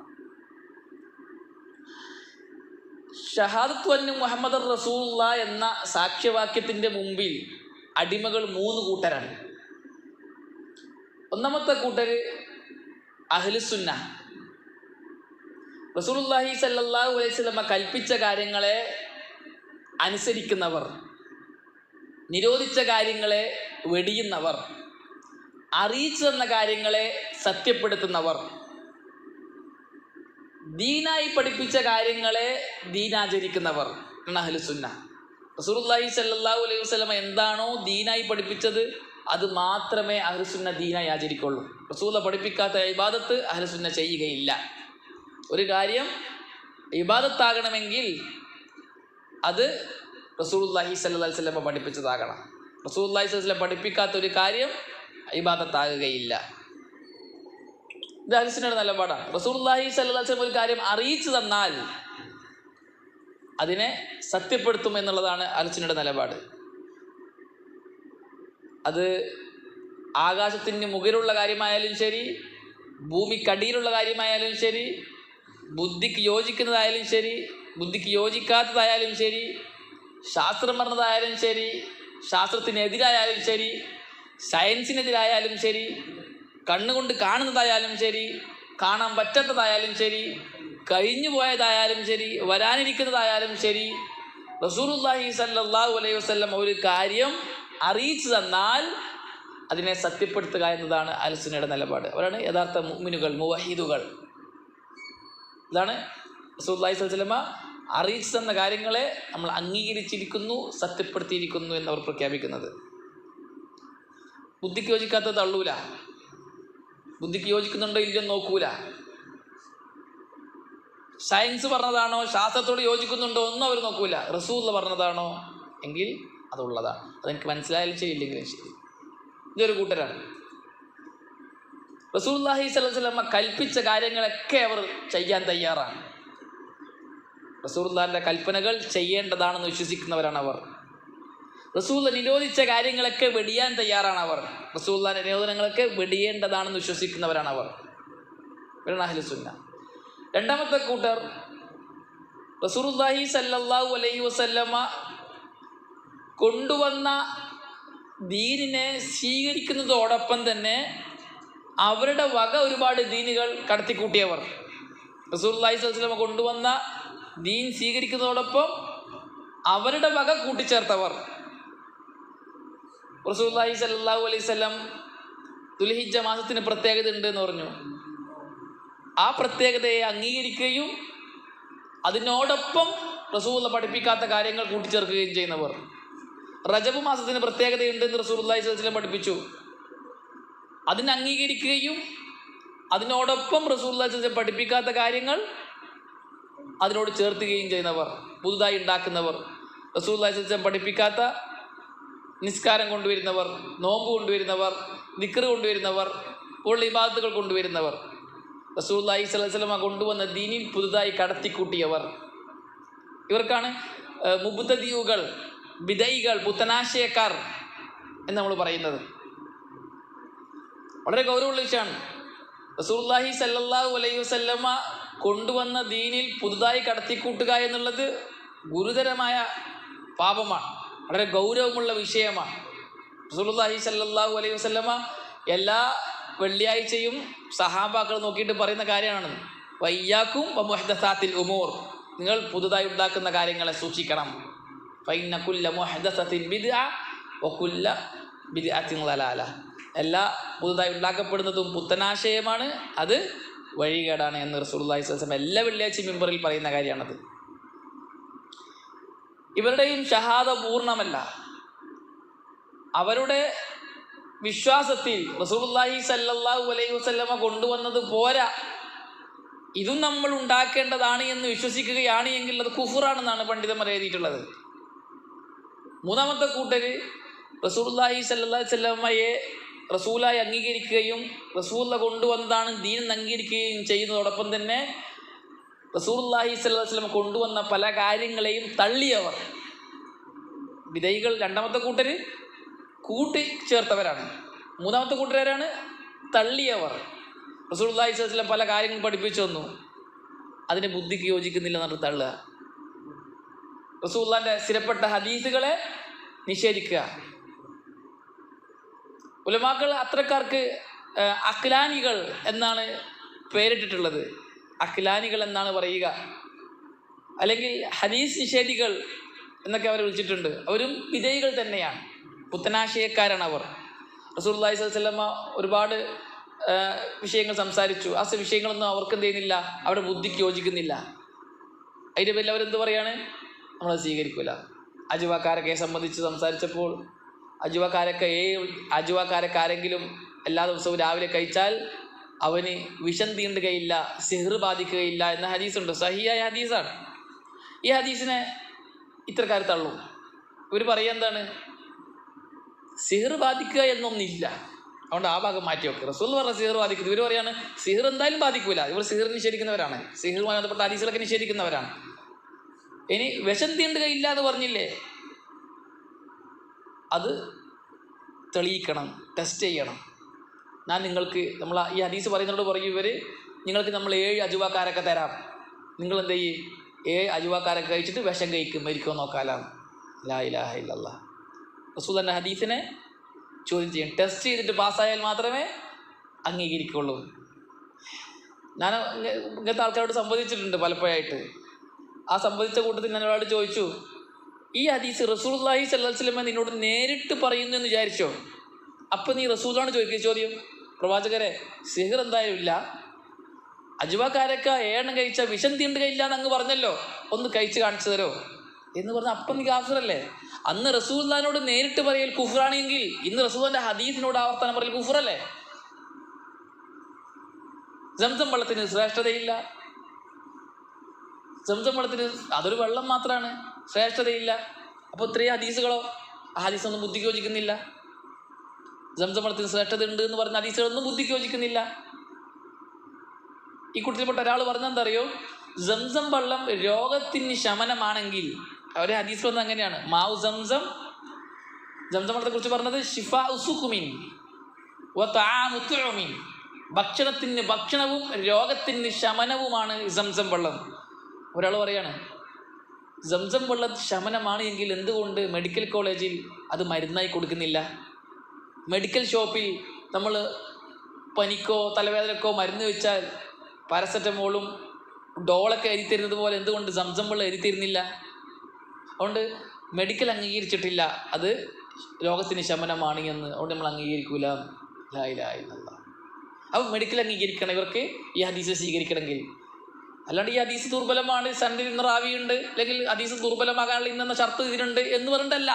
ഷഹാദത്തു അന്ന മുഹമ്മദ് റസൂലുള്ളാഹി എന്ന സാക്ഷ്യവാക്യത്തിൻ്റെ മുമ്പിൽ അടിമകൾ 3 കൂട്ടരാണ്. ഒന്നാമത്തെ കൂട്ടർ അഹ്ലുസുന്ന, റസൂലുള്ളാഹി സ്വല്ലല്ലാഹു അലൈഹി വസല്ലം കൽപ്പിച്ച കാര്യങ്ങളെ അനുസരിക്കുന്നവർ, നിരോധിച്ച കാര്യങ്ങളെ വെടിയുന്നവർ, അറിയിച്ചു തന്ന കാര്യങ്ങളെ സത്യപ്പെടുത്തുന്നവർ, ദീനായി പഠിപ്പിച്ച കാര്യങ്ങളെ ദീനാചരിക്കുന്നവർ ആണ് അഹ്ലുസുന്ന. റസൂലുള്ളാഹി സ്വല്ലല്ലാഹു അലൈഹി വസല്ലം എന്താണോ ദീനായി പഠിപ്പിച്ചത് അത് മാത്രമേ അഹ്ലുസുന്ന ദീനായി ആചരിക്കുള്ളൂ. റസൂലുള്ളാഹി പഠിപ്പിക്കാത്ത ഇബാദത്ത് അഹ്ലുസുന്ന ചെയ്യുകയില്ല. ഒരു കാര്യം ഇബാദത്താകണമെങ്കിൽ അത് റസൂലുള്ളാഹി സ്വല്ലല്ലാഹു അലൈഹി വസല്ലം പഠിപ്പിച്ചതാകണം. റസൂലുള്ളാഹി സ്വല്ലല്ലാഹു അലൈഹി വസല്ലം പഠിപ്പിക്കാത്ത ഒരു കാര്യം ഇബാദത്താകുകയില്ല. ഇത് അഹ്ലുസുന്നയുടെ നിലപാടാണ്. റസൂലുള്ളാഹി സ്വല്ലല്ലാഹു അലൈഹി വസല്ലം ഒരു കാര്യം അറിയിച്ചു തന്നാൽ അതിനെ സത്യപ്പെടുത്തും എന്നുള്ളതാണ് അഹ്ലുസുന്നയുടെ നിലപാട്. അത് ആകാശത്തിന് മുകളിലുള്ള കാര്യമായാലും ശരി, ഭൂമിക്കടിയിലുള്ള കാര്യമായാലും ശരി, ബുദ്ധിക്ക് യോജിക്കുന്നതായാലും ശരി, ബുദ്ധിക്ക് യോജിക്കാത്തതായാലും ശരി, ശാസ്ത്രം പറഞ്ഞതായാലും ശരി, ശാസ്ത്രത്തിനെതിരായാലും ശരി, സയൻസിനെതിരായാലും ശരി, കണ്ണുകൊണ്ട് കാണുന്നതായാലും ശരി, കാണാൻ പറ്റാത്തതായാലും ശരി, കഴിഞ്ഞു പോയതായാലും ശരി, വരാനിരിക്കുന്നതായാലും ശരി, റസൂലുള്ളാഹി സ്വല്ലല്ലാഹു അലൈഹി വസല്ലം ഒരു കാര്യം അറിയിച്ചു തന്നാൽ അതിനെ സത്യപ്പെടുത്തുക എന്നതാണ് അഹ്ലുസുന്നയുടെ നിലപാട്. അവരാണ് യഥാർത്ഥ മുഅ്മിനുകൾ, മുവഹിദുകൾ. ഇതാണ് റസൂലുള്ളാഹി സ്വല്ലല്ലാഹു അലൈഹി വസല്ലം അറിയിച്ചു തന്ന കാര്യങ്ങളെ നമ്മൾ അംഗീകരിച്ചിരിക്കുന്നു, സത്യപ്പെടുത്തിയിരിക്കുന്നു എന്നവർ പ്രഖ്യാപിക്കുന്നത്. ബുദ്ധിക്ക് യോജിക്കാത്തത് തള്ളൂല, ബുദ്ധിക്ക് യോജിക്കുന്നുണ്ടോ ഇല്ലയോ നോക്കൂല. സയൻസ് പറഞ്ഞതാണോ ശാസ്ത്രത്തോട് യോജിക്കുന്നുണ്ടോ ഒന്നും അവർ നോക്കൂല. റസൂലുള്ളാഹി പറഞ്ഞതാണോ എങ്കിൽ അതുള്ളതാണ്, അതെനിക്ക് മനസ്സിലായാലും ശരി ഇല്ലെങ്കിലും ശരി. ഇതൊരു കൂട്ടരാണ്. റസൂലുള്ളാഹി സ്വല്ലല്ലാഹു അലൈഹി വസല്ലം കൽപ്പിച്ച കാര്യങ്ങളൊക്കെ അവർ ചെയ്യാൻ തയ്യാറാണ്. റസൂലുള്ളാഹിന്റെ കൽപ്പനകൾ ചെയ്യേണ്ടതാണെന്ന് വിശ്വസിക്കുന്നവരാണ് അവർ. റസൂലുള്ളാഹി നിരോധിച്ച കാര്യങ്ങളൊക്കെ വെടിയാൻ തയ്യാറാണ് അവർ. റസൂലുള്ളാഹിന്റെ നിരോധനങ്ങളൊക്കെ വെടിയേണ്ടതാണെന്ന് വിശ്വസിക്കുന്നവരാണ് അവർ. ഇവരാണ് അഹ്ലുസുന്ന. രണ്ടാമത്തെ കൂട്ടർ റസൂലുള്ളാഹി സ്വല്ലല്ലാഹു അലൈഹി വസല്ലമ കൊണ്ടുവന്ന ദീനിനെ സ്വീകരിക്കുന്നതോടൊപ്പം തന്നെ അവരുടെ വക ഒരുപാട് ദീനുകൾ കടത്തിക്കൂട്ടിയവർ. റസൂലുള്ളാഹി സ്വല്ലല്ലാഹു അലൈഹി വസല്ലം കൊണ്ടുവന്ന ദീൻ സ്വീകരിക്കുന്നതോടൊപ്പം അവരുടെ വക കൂട്ടിച്ചേർത്തവർ. റസൂലുള്ളാഹി സ്വല്ലല്ലാഹു അലൈഹി വസല്ലം ദുൽഹിജ്ജ മാസത്തിന് പ്രത്യേകത ഉണ്ട് എന്ന് പറഞ്ഞു. ആ പ്രത്യേകതയെ അംഗീകരിക്കുകയും അതിനോടൊപ്പം റസൂലുള്ള പഠിപ്പിക്കാത്ത കാര്യങ്ങൾ കൂട്ടിച്ചേർക്കുകയും ചെയ്യുന്നവർ. റജബ് മാസത്തിന് പ്രത്യേകതയുണ്ടെന്ന് റസൂലുള്ളാഹി സ്വല്ലല്ലാഹു അലൈഹി വസല്ലം പഠിപ്പിച്ചു. അതിനെ അംഗീകരിക്കുകയും അതിനോടൊപ്പം റസൂലുള്ളാഹി സ്വല്ലല്ലാഹു അലൈഹി വസല്ലം പഠിപ്പിക്കാത്ത കാര്യങ്ങൾ അതിനോട് ചേർത്തുകയും ചെയ്യുന്നവർ, പുതുതായി ഉണ്ടാക്കുന്നവർ, റസൂലുള്ളാഹി സ്വല്ലല്ലാഹു അലൈഹി വസല്ലം പഠിപ്പിക്കാത്ത നിസ്കാരം കൊണ്ടുവരുന്നവർ, നോമ്പ് കൊണ്ടുവരുന്നവർ, ദിക്ർ കൊണ്ടുവരുന്നവർ, പോലുള്ള ഇബാദത്തുകൾ കൊണ്ടുവരുന്നവർ, റസൂലുള്ളാഹി സ്വല്ലല്ലാഹു അലൈഹി വസല്ലം കൊണ്ടുവന്ന ദീനിൽ പുതുതായി കടത്തിക്കൂട്ടിയവർ, ഇവർക്കാണ് മുബ്തദിഉകൾ, ബിദഈകൾ, പുത്തനാശയക്കാർ എന്ന് നമ്മൾ പറയുന്നത്. വളരെ ഗൗരവമുള്ള വിഷയമാണ്. റസൂലുള്ളാഹി സ്വല്ലല്ലാഹു അലൈഹി വസല്ലമ കൊണ്ടുവന്ന ദീനിൽ പുതുതായി കടത്തിക്കൂട്ടുക എന്നുള്ളത് ഗുരുതരമായ പാപമാണ്, വളരെ ഗൗരവമുള്ള വിഷയമാണ്. റസൂലുള്ളാഹി സ്വല്ലല്ലാഹു അലൈഹി വസല്ലമ എല്ലാ വെള്ളിയാഴ്ചയും സഹാബാക്കൾ നോക്കിയിട്ട് പറയുന്ന കാര്യമാണ്, വയ്യാക്കും വമുഹ്ദസാത്തിൽ ഉമൂർ, നിങ്ങൾ പുതുതായി ഉണ്ടാക്കുന്ന കാര്യങ്ങളെ സൂക്ഷിക്കണം. ഫഇന്ന കുല്ല മുഹ്ദസത്തിൻ ബിദ്അ വകുല്ല ബിദ്അത്തിൻ ളലാല, എല്ലാ പുതുതായി ഉണ്ടാക്കപ്പെടുന്നതും പുത്തനാശയമാണ്, അത് വഴികേടാണ് എന്ന് റസൂലുള്ളാഹി സ്വല്ലല്ലാഹു അലൈഹി വസല്ലം എല്ലാ വെള്ളിയാഴ്ച മിമ്പറിൽ പറയുന്ന കാര്യമാണത്. ഇവരുടെയും ഷഹാദ പൂർണ്ണമല്ല. അവരുടെ വിശ്വാസത്തിൽ റസൂലുള്ളാഹി സ്വല്ലല്ലാഹു അലൈഹി വസല്ലമ കൊണ്ടുവന്നത് പോരാ, ഇതും നമ്മൾ ഉണ്ടാക്കേണ്ടതാണ് എന്ന് വിശ്വസിക്കുകയാണ് എങ്കിൽ അത് കുഫറാണെന്നാണ് പണ്ഡിതന്മാർ എഴുതിയിട്ടുള്ളത്. മൂന്നാമത്തെ കൂട്ടര് റസൂലുള്ളാഹി സ്വല്ലല്ലാഹു അലൈഹി വസല്ലമയെ റസൂലായി അംഗീകരിക്കുകയും റസൂല കൊണ്ടുവന്നതാണ് ദീൻ അംഗീകരിക്കുകയും ചെയ്യുന്നതോടൊപ്പം തന്നെ റസൂലുള്ളാഹി സ്വല്ലല്ലാഹു അലൈഹി വസല്ലം കൊണ്ടുവന്ന പല കാര്യങ്ങളെയും തള്ളിയവർ, ബിദഈകൾ. രണ്ടാമത്തെ കൂട്ടര് കൂട്ടി ചേർത്തവരാണ്. മൂന്നാമത്തെ കൂട്ടരാണ് തള്ളിയവർ. റസൂലുള്ളാഹി സ്വല്ലല്ലാഹു അലൈഹി വസല്ലം പല കാര്യങ്ങൾ പഠിപ്പിച്ചു വന്നു, അതിന് ബുദ്ധിക്ക് യോജിക്കുന്നില്ല എന്നിട്ട് തള്ളുക. റസൂലുള്ളാഹിന്റെ സ്ഥിരപ്പെട്ട ഹദീസുകളെ നിഷേധിക്കുക. ഉലമാക്കൾ അത്തരക്കാർക്ക് അഖ്ലാനികൾ എന്നാണ് പേരിട്ടിട്ടുള്ളത്. അഖ്ലാനികൾ എന്നാണ് പറയുക, അല്ലെങ്കിൽ ഹദീസ് നിഷേധികൾ എന്നൊക്കെ അവർ വിളിച്ചിട്ടുണ്ട്. അവരും ബിദഈകൾ തന്നെയാണ്, പുത്തനാശയക്കാരാണ് അവർ. റസൂലുള്ളാഹി സ്വല്ലല്ലാഹു അലൈഹി വസല്ലമ ഒരുപാട് വിഷയങ്ങൾ സംസാരിച്ചു. ആ വിഷയങ്ങളൊന്നും അവർക്ക് എന്ത് ചെയ്യുന്നില്ല, അവരുടെ ബുദ്ധിക്ക് യോജിക്കുന്നില്ല. അതിൻ്റെ പേരിൽ അവരെന്ത് പറയാണ്, നമ്മളത് സ്വീകരിക്കില്ല. അജുവക്കാരൊക്കെ സംബന്ധിച്ച് സംസാരിച്ചപ്പോൾ അജുവക്കാരൊക്കെ ആരെങ്കിലും എല്ലാ ദിവസവും രാവിലെ കഴിച്ചാൽ അവന് വിഷം തീണ്ടുകയില്ല, സിഹ്ർ ബാധിക്കുകയില്ല എന്ന ഹദീസുണ്ട്, സഹിയായ ഹദീസാണ്. ഈ ഹദീസിനെ ഇത്തരക്കാർ തള്ളും. ഇവർ പറയുക എന്താണ്, സിഹർ ബാധിക്കുക എന്നൊന്നില്ല, അതുകൊണ്ട് ആ ഭാഗം മാറ്റി വെക്കുക. റസൂൽ പറഞ്ഞ സിഹർ ബാധിക്കുന്നത്, ഇവർ പറയാണ് സിഹർ എന്തായാലും ബാധിക്കൂല. ഇവർ സിഹർ നിഷേധിക്കുന്നവരാണ്, സിഹറുമായി ബന്ധപ്പെട്ട ഹദീസുകളൊക്കെ നിഷേധിക്കുന്നവരാണ്. ഇനി വിഷം തീണ്ടുകയില്ല എന്ന് പറഞ്ഞില്ലേ, അത് തെളിയിക്കണം, ടെസ്റ്റ് ചെയ്യണം. ഞാൻ നിങ്ങൾക്ക്, നമ്മൾ ഈ ഹദീസ് പറയുന്നതോട് പറയും ഇവർ, നിങ്ങൾക്ക് നമ്മൾ 7 അജുവാക്കാരൊക്കെ തരാം, നിങ്ങൾ എന്ത് ചെയ്യും, 7 അജുവാക്കാരൊക്കെ കഴിച്ചിട്ട് വിഷം കഴിക്കും, മരിക്കുമോ നോക്കാലാണ്. ലാ ഇലാഹ ഇല്ലല്ലാഹ്. റസൂൽ തന്നെ ഹദീസിനെ ചോദ്യം ചെയ്യും, ടെസ്റ്റ് ചെയ്തിട്ട് പാസ്സായാൽ മാത്രമേ അംഗീകരിക്കുള്ളൂ. ഞാൻ ഇങ്ങനത്തെ ആൾക്കാരോട് സംവദിച്ചിട്ടുണ്ട് പലപ്പോഴായിട്ട്. ആ സംവദിച്ച കൂട്ടത്തിൽ ഞാൻ ഒരാളോട് ചോദിച്ചു, ഈ ഹദീസ് റസൂലുള്ളാഹി സ്വല്ലല്ലാഹു അലൈഹി വസല്ലം നിന്നോട് നേരിട്ട് പറയുന്നു എന്ന് വിചാരിച്ചോ? അപ്പം നീ റസൂലാണ് ചോദിക്കുക ചോദ്യം, പ്രവാചകരെ സിഹർ എന്തായാലും ഇല്ല, അജുവാക്കാരൊക്കെ 7 കഴിച്ചാൽ വിഷം തീണ്ടുകയില്ല എന്ന് അങ്ങ് പറഞ്ഞല്ലോ, ഒന്ന് കഴിച്ച് കാണിച്ചു തരോ എന്ന് പറഞ്ഞാൽ അപ്പം നീ കാഫിറല്ലേ? അന്ന് റസൂലുള്ളാഹിനോട് നേരിട്ട് പറയൽ കുഫറാണെങ്കിൽ ഇന്ന് റസൂലിന്റെ ഹദീസിനോട് ആവർത്തനം പറയൽ കുഫറല്ലേ? സംസം വെള്ളത്തിന് ശ്രേഷ്ഠതയില്ല, സംസം വെള്ളത്തിന് അതൊരു വെള്ളം മാത്രമാണ്, ശ്രേഷ്ഠതയില്ല. അപ്പോൾ ഇത്രയും ഹദീസുകളോ, ആ ഹദീസൊന്നും ബുദ്ധിക്ക് യോജിക്കുന്നില്ല. സംസം വെള്ളത്തിന് ശ്രേഷ്ഠത ഉണ്ട് എന്ന് പറഞ്ഞ ഹദീസുകളൊന്നും ബുദ്ധിക്ക് യോജിക്കുന്നില്ല. ഈ കൂട്ടത്തിൽപ്പെട്ട ഒരാൾ പറഞ്ഞെന്താ അറിയോ, സംസം വെള്ളം രോഗത്തിന് ശമനമാണെങ്കിൽ, അവരെ ഹദീസ് വന്നത് അങ്ങനെയാണ്, മാവു സംസം, സംസം വെള്ളത്തെ കുറിച്ച് പറഞ്ഞത് ഷിഫാഉ സുഖുമിൻ വ തആമു തുഅമിൻ, ഭക്ഷണവും രോഗത്തിന് ശമനവുമാണ് സംസം വെള്ളം. ഒരാൾ പറയാണ് സംസം വെള്ളം ശമനമാണ് എങ്കിൽ എന്തുകൊണ്ട് മെഡിക്കൽ കോളേജിൽ അത് മരുന്നായി കൊടുക്കുന്നില്ല? മെഡിക്കൽ ഷോപ്പിൽ നമ്മൾ പനിക്കോ തലവേദനക്കോ മരുന്ന് വെച്ചാൽ പാരസെറ്റമോളും ഡോളൊക്കെ എഴുതിത്തരുന്നത് പോലെ എന്തുകൊണ്ട് സംസം വെള്ളം എഴുതിത്തരുന്നില്ല? അതുകൊണ്ട് മെഡിക്കൽ അംഗീകരിച്ചിട്ടില്ല അത് രോഗത്തിന് ശമനമാണ് എന്ന്, അതുകൊണ്ട് നമ്മൾ അംഗീകരിക്കൂല. ലാ ഇലാഹ ഇല്ലല്ലാഹ്. അപ്പോൾ മെഡിക്കൽ അംഗീകരിക്കണം ഇവർക്ക് ഈ ഹദീസ് സ്വീകരിക്കണമെങ്കിൽ. അല്ലാണ്ട് ഈ ഹദീസ് ദുർബലമാണ്, സനദിൽ ഇന്ന് റാവിയുണ്ട്, അല്ലെങ്കിൽ ഹദീസ് ദുർബലമാകാനുള്ള ഇന്നെന്ന ഷർത്ത് ഇതിനുണ്ട് എന്ന് പറഞ്ഞിട്ടല്ല.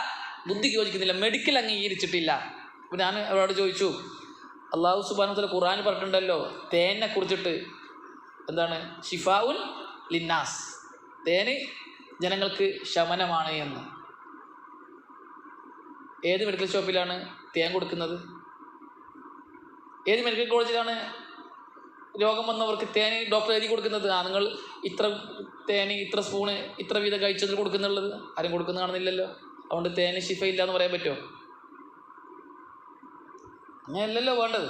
ബുദ്ധിക്ക് യോജിക്കുന്നില്ല, മെഡിക്കൽ അംഗീകരിച്ചിട്ടില്ല. അപ്പോൾ ഞാൻ അവരോട് ചോദിച്ചു, അള്ളാഹു സുബ്ഹാനഹു വ തആല ഖുർആൻ പറഞ്ഞിട്ടുണ്ടല്ലോ തേനെ കുറിച്ചിട്ട്, എന്താണ് ഷിഫാഉൻ ലിന്നാസ്, തേന് ജനങ്ങൾക്ക് ശമനമാണ് എന്ന്. ഏത് മെഡിക്കൽ ഷോപ്പിലാണ് തേൻ കൊടുക്കുന്നത്? ഏത് മെഡിക്കൽ കോളേജിലാണ് രോഗം വന്നവർക്ക് തേന് ഡോക്ടർ എഴുതി കൊടുക്കുന്നത്? നിങ്ങൾ ഇത്ര തേന് ഇത്ര സ്പൂണ് ഇത്ര വീതം കഴിച്ചതിൽ കൊടുക്കുന്നുള്ളത്? ആരും കൊടുക്കുന്ന കാണുന്നില്ലല്ലോ. അതുകൊണ്ട് തേന് ശിഫയില്ല എന്ന് പറയാൻ പറ്റുമോ? അങ്ങനെയല്ലല്ലോ വേണ്ടത്.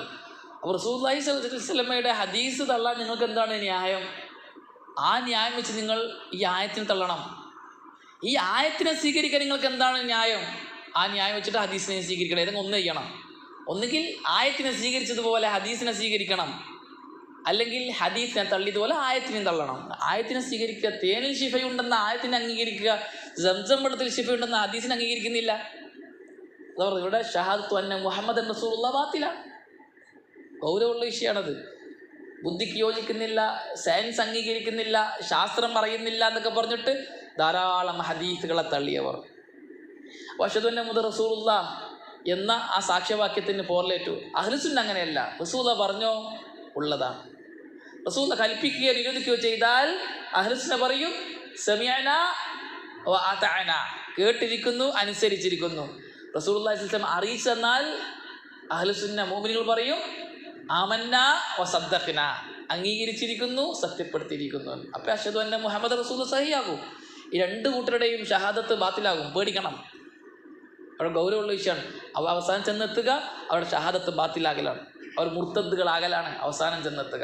അപ്പോൾ റസൂലുള്ളാഹി സ്വല്ലല്ലാഹു അലൈഹി വസല്ലമയുടെ ഹദീസ് തള്ളാൻ നിങ്ങൾക്ക് എന്താണ് ന്യായം? ആ ന്യായം വെച്ച് നിങ്ങൾ ഈ ആയത്തിനെ തള്ളണം. ഈ ആയത്തിനെ സ്വീകരിക്കാൻ നിങ്ങൾക്ക് എന്താണ് ന്യായം? ആ ന്യായം വെച്ചിട്ട് ഹദീസിനെ സ്വീകരിക്കണം. ഏതെങ്കിലും ഒന്ന് ചെയ്യണം. ഒന്നുകിൽ ആയത്തിനെ സ്വീകരിച്ചതുപോലെ ഹദീസിനെ സ്വീകരിക്കണം, അല്ലെങ്കിൽ ഹദീസിനെ തള്ളിയതുപോലെ ആയത്തിനെയും തള്ളണം. ആയത്തിനെ സ്വീകരിക്കുക, തേനിൽ ശിഫയുണ്ടെന്ന ആയത്തിനെ അംഗീകരിക്കുക, സംസം വെള്ളത്തിൽ ശിഫയുണ്ടെന്ന ഹദീസിനെ അംഗീകരിക്കുന്നില്ല. അതാ പറഞ്ഞു ഇവിടെ ഷഹാദത്തു അന്ന മുഹമ്മദൻ റസൂലുള്ളാഹി ബാത്തിലാണ്. ഗൗരവമുള്ള വിഷയമാണത്. ബുദ്ധിക്ക് യോജിക്കുന്നില്ല, സയൻസ് അംഗീകരിക്കുന്നില്ല, ശാസ്ത്രം പറയുന്നില്ല എന്നൊക്കെ പറഞ്ഞിട്ട് ധാരാളം ഹദീസുകളെ തള്ളിയവർ. അഷ്ഹദു അന്ന മുഹമ്മദൻ റസൂലുള്ളാഹി എന്ന ആ സാക്ഷ്യവാക്യത്തിന് പോർലേറ്റു. അഹ്ലുസുന്ന അങ്ങനെയല്ല. റസൂലുള്ളാഹി പറഞ്ഞോ ഉള്ളതാണ്. റസൂലുള്ളാഹി കൽപ്പിക്കുകയോ നിരോധിക്കുകയോ ചെയ്താൽ അഹ്ലുസുന്ന പറയും സമിഅനാ വ അതഅനാ, കേട്ടിരിക്കുന്നു അനുസരിച്ചിരിക്കുന്നു. റസൂലുള്ളാഹി സ്വല്ലല്ലാഹു അലൈഹി വസല്ലം അറിയിച്ചെന്നാൽ അഹ്ലുസുന്ന മുഅ്മിനീങ്ങൾ പറയും ആമന്നാ വ സദ്ദഖ്നാ, അംഗീകരിച്ചിരിക്കുന്നു സത്യപ്പെടുത്തിയിരിക്കുന്നു. അപ്പോൾ അഷ്ഹദു അന്ന മുഹമ്മദ് റസൂലുള്ളാഹി സഹിയാകും. ഈ രണ്ട് കൂട്ടരുടെയും ഷഹാദത്ത് ബാത്തിലാകും. പേടിക്കണം. അവിടെ ഗൗരവമുള്ള വിഷയമാണ്. അവസാനം ചെന്നെത്തുക അവരുടെ ഷഹാദത്ത് ബാത്തിലാകലാണ്, അവർ മുർത്തദ്ദുകളാകലാണ് അവസാനം ചെന്നെത്തുക.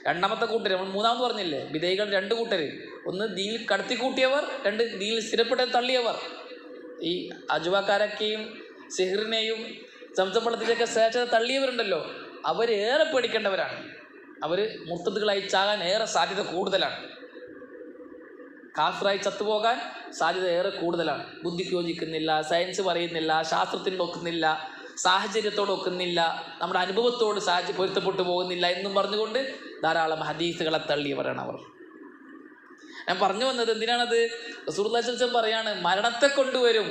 രണ്ടാമത്തെ കൂട്ടർ, നമ്മൾ മൂന്നാമത് പറഞ്ഞില്ലേ, വിധേയികൾ രണ്ട് കൂട്ടർ. ഒന്ന് ദീനിൽ കടത്തിക്കൂട്ടിയവർ, രണ്ട് ദീനിൽ സ്ഥിരപ്പെട്ട് തള്ളിയവർ. ഈ അജുവാക്കാരൊക്കെയും സിഹ്റിനെയും സംസമ്പളത്തിലേക്ക് ശ്രേഷ്ഠത തള്ളിയവരുണ്ടല്ലോ, അവരേറെ പേടിക്കേണ്ടവരാണ്. അവർ മുർത്തദ്ദുകളായി ചാകാൻ ഏറെ സാധ്യത കൂടുതലാണ്. കാഫിറായി ചത്തുപോകാൻ സാധ്യത ഏറെ കൂടുതലാണ്. ബുദ്ധിക്ക് യോജിക്കുന്നില്ല, സയൻസ് പറയുന്നില്ല, ശാസ്ത്രത്തിന് ഒക്കുന്നില്ല, സാഹചര്യത്തോട് ഒക്കുന്നില്ല, നമ്മുടെ അനുഭവത്തോട് പൊരുത്തപ്പെട്ടു പോകുന്നില്ല എന്നും പറഞ്ഞുകൊണ്ട് ധാരാളം ഹദീസുകളെ തള്ളിയവരാണ് അവർ. ഞാൻ പറഞ്ഞു വന്നത് എന്തിനാണത്? റസൂലുള്ളാഹി സ്വല്ലല്ലാഹു അലൈഹി വസല്ലം പറയാണ് മരണത്തെ കൊണ്ടുവരും.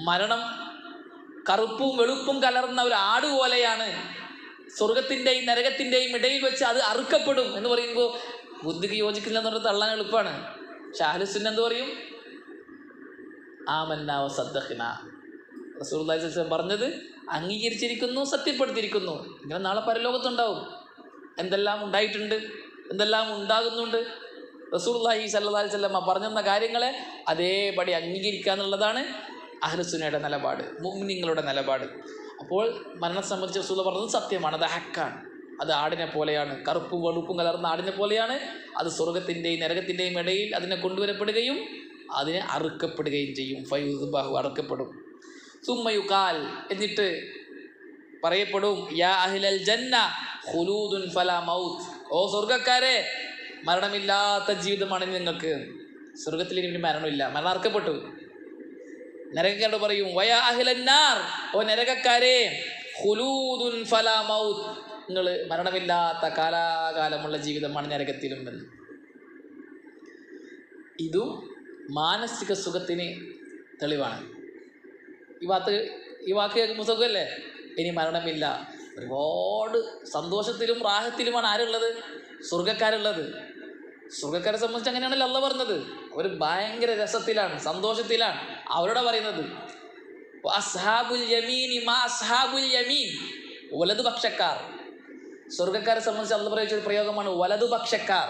മരണം കറുപ്പും വെളുപ്പും കലർന്ന ഒരു ആട് പോലെയാണ്. സ്വർഗത്തിൻ്റെയും നരകത്തിൻ്റെയും ഇടയിൽ വെച്ച് അത് അറുക്കപ്പെടും എന്ന് പറയുമ്പോൾ ബുദ്ധിക്ക് യോജിക്കില്ല എന്ന് പറഞ്ഞാൽ തള്ളാൻ എളുപ്പമാണ്. പക്ഷെ അഹ്ലുസുന്ന എന്ത് പറയും? ആമന്നാ വ സദ്ദഖ്നാ. റസൂലുള്ളാഹി സ്വല്ലല്ലാഹു അലൈഹി വസല്ലം പറഞ്ഞത് അംഗീകരിച്ചിരിക്കുന്നു, സത്യപ്പെടുത്തിയിരിക്കുന്നു. ഇങ്ങനെ നാളെ പരലോകത്തുണ്ടാവും. എന്തെല്ലാം ഉണ്ടായിട്ടുണ്ട്, എന്തെല്ലാം ഉണ്ടാകുന്നുണ്ട്. റസൂലുള്ളാഹി സ്വല്ലല്ലാഹു അലൈഹി വസല്ലം പറഞ്ഞെന്ന കാര്യങ്ങളെ അതേപടി അംഗീകരിക്കുക എന്നുള്ളതാണ് അഹ്ലുസുന്നയുടെ നിലപാട്, മുഅ്മിനീങ്ങളുടെ നിലപാട്. അപ്പോൾ മരണത്തെ സംബന്ധിച്ച് റസൂലുള്ളാഹി പറഞ്ഞത് സത്യമാണ്, അത് ഹക്കാണ്. അത് ആടിനെ പോലെയാണ്, കറുപ്പും വെളുപ്പും കലർന്ന ആടിനെ പോലെയാണ്. അത് സ്വർഗത്തിൻ്റെയും നരകത്തിൻ്റെയും ഇടയിൽ അതിനെ കൊണ്ടുവരപ്പെടുകയും അതിനെ അറുക്കപ്പെടുകയും ചെയ്യും. ഫയുദ്ബഹു, അറുക്കപ്പെടും. സുമ്മയുകാൽ, എന്നിട്ട് പറയപ്പെടും യാ അഹ്ലൽ ജന്ന ഖുലൂദുൻ ഫലാ മൗത്ത്, ഓ സ്വർഗക്കാരെ മരണമില്ലാത്ത ജീവിതമാണ് നിങ്ങൾക്ക്. സ്വർഗത്തിൽ ഇനി മരണമില്ല, മരണം അറുക്കപ്പെട്ടു. നരകക്കാരോട് പറയും വയാ അഹ്ലൻ നാർ, ഓ നരകക്കാരെ ഖുലൂദുൻ ഫലാ മൗത്ത്, നിങ്ങൾ മരണമില്ലാത്ത കാലാകാലമുള്ള ജീവിതമാണ് നരകത്തിലും എന്ന്. ഇതും മാനസിക സുഖത്തിന് തെളിവാണ്. ഈ വാക്ക് കേൾക്കുമ്പോൾ സുഖമല്ലേ? ഇനി മരണമില്ല. ഒരുപാട് സന്തോഷത്തിലും റാഹത്തിലുമാണ് ആരുള്ളത്? സ്വർഗക്കാരുള്ളത്. സ്വർഗക്കാരെ സംബന്ധിച്ച് അങ്ങനെയാണല്ലോ അള്ളാഹ് പറഞ്ഞത്. അവർ ഭയങ്കര രസത്തിലാണ്, സന്തോഷത്തിലാണ്. അവരോട് പറയുന്നത് അസ്ഹാബുൽ യമീനി മാ അസ്ഹാബുൽ യമീൻ, വലതുപക്ഷക്കാർ. സ്വർഗക്കാരെ സംബന്ധിച്ച് അള്ളാഹ് പറയുന്ന ഒരു പ്രയോഗമാണ് വലതുപക്ഷക്കാർ.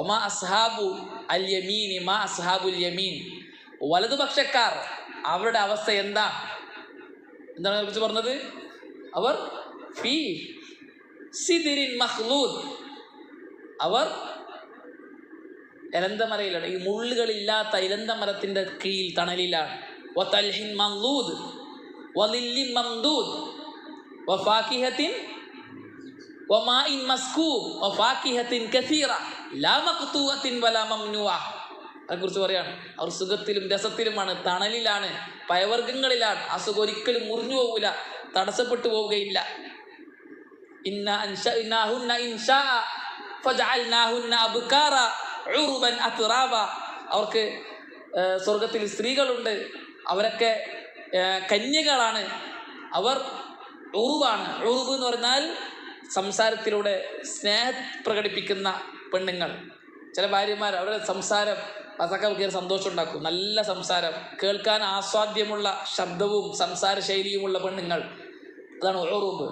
ഒമാ അസ്ഹാബു അൽ യമീനി മാ അസ്ഹാബുൽ യമീൻ, വലതുപക്ഷക്കാർ അവരുടെ അവസ്ഥ എന്താണ് കുറിച്ച് പറഞ്ഞത്? അവർ ഫീ സിദ്രിൻ മഖ്ലൂദ്, അവർ ഇലന്തമരയിലാണ്, ഈ മുള്ളുകളില്ലാത്ത ഇലന്തമരത്തിൻ്റെ കീഴിൽ തണലിലാണ്. വതൽഹിൻ മംദൂദ് വലില്ലിൻ മംദൂദ് വഫാകിഹത്തിൻ വമാഇൻ മസ്കൂബ് വഫാകിഹത്തിൻ കസീറ ലാ മഖ്തൂഅത്തിൻ വലാ മംനൂഅ. അതിനെക്കുറിച്ച് പറയാണ് അവർ സുഖത്തിലും രസത്തിലുമാണ്, തണലിലാണ്, പയവർഗ്ഗങ്ങളിലാണ്. ആ സുഖം ഒരിക്കലും മുറിഞ്ഞു പോകില്ല, തടസ്സപ്പെട്ടു പോവുകയില്ല. ഫജഅൽനാഹുന്ന അബ്കാറ ഉറുബൻ അത്റാബ. അവർക്ക് സ്വർഗത്തിൽ സ്ത്രീകളുണ്ട്, അവരൊക്കെ കന്യകളാണ്, അവർ ഉറുബാണ്. ഉറുബ് എന്ന് പറഞ്ഞാൽ സംസാരത്തിലൂടെ സ്നേഹം പ്രകടിപ്പിക്കുന്ന പെണ്ണുങ്ങൾ. ചില ഭാര്യമാർ അവരുടെ സംസാരം ഭർത്താക്കൾക്ക് സന്തോഷം ഉണ്ടാക്കും. നല്ല സംസാരം, കേൾക്കാൻ ആസ്വാദ്യമുള്ള ശബ്ദവും സംസാര ശൈലിയുമുള്ള പെണ്ണുങ്ങൾ, അതാണ് ഉറുബ്.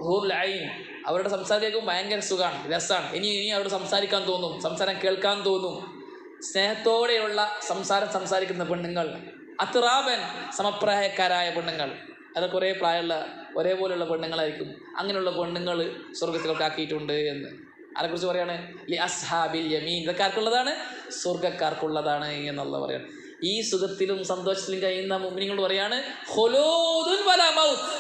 ഹൂറുൽ ഐൻ, അവരുടെ സംസാരം കേൾക്കുമ്പോൾ ഭയങ്കര സുഖമാണ്, രസമാണ്. ഇനി അവരോട് സംസാരിക്കാൻ തോന്നും, സംസാരം കേൾക്കാൻ തോന്നും. സ്നേഹത്തോടെയുള്ള സംസാരിക്കുന്ന പെണ്ണുങ്ങൾ. അത്റാബൻ, സമപ്രായക്കാരായ പെണ്ണുങ്ങൾ. അത് കുറേ പ്രായമുള്ള ഒരേപോലെയുള്ള പെണ്ണുങ്ങളായിരിക്കും. അങ്ങനെയുള്ള പെണ്ണുങ്ങൾ സ്വർഗത്തിലൊക്കെ ആക്കിയിട്ടുണ്ട് എന്ന് ആരെക്കുറിച്ച് പറയാണ്? ലി അസ്ഹാബിൽ യമീൻ. ഇതൊക്കെ ആർക്കുള്ളതാണ്? സ്വർഗക്കാർക്കുള്ളതാണ് എന്നുള്ള പറയാണ്. ഈ സുഖത്തിലും സന്തോഷത്തിലും കഴിയുന്ന മുഅ്മിനീങ്ങളോട് പറയാണ് ഖുലൂദുൻ വലാ മൗത്ത്,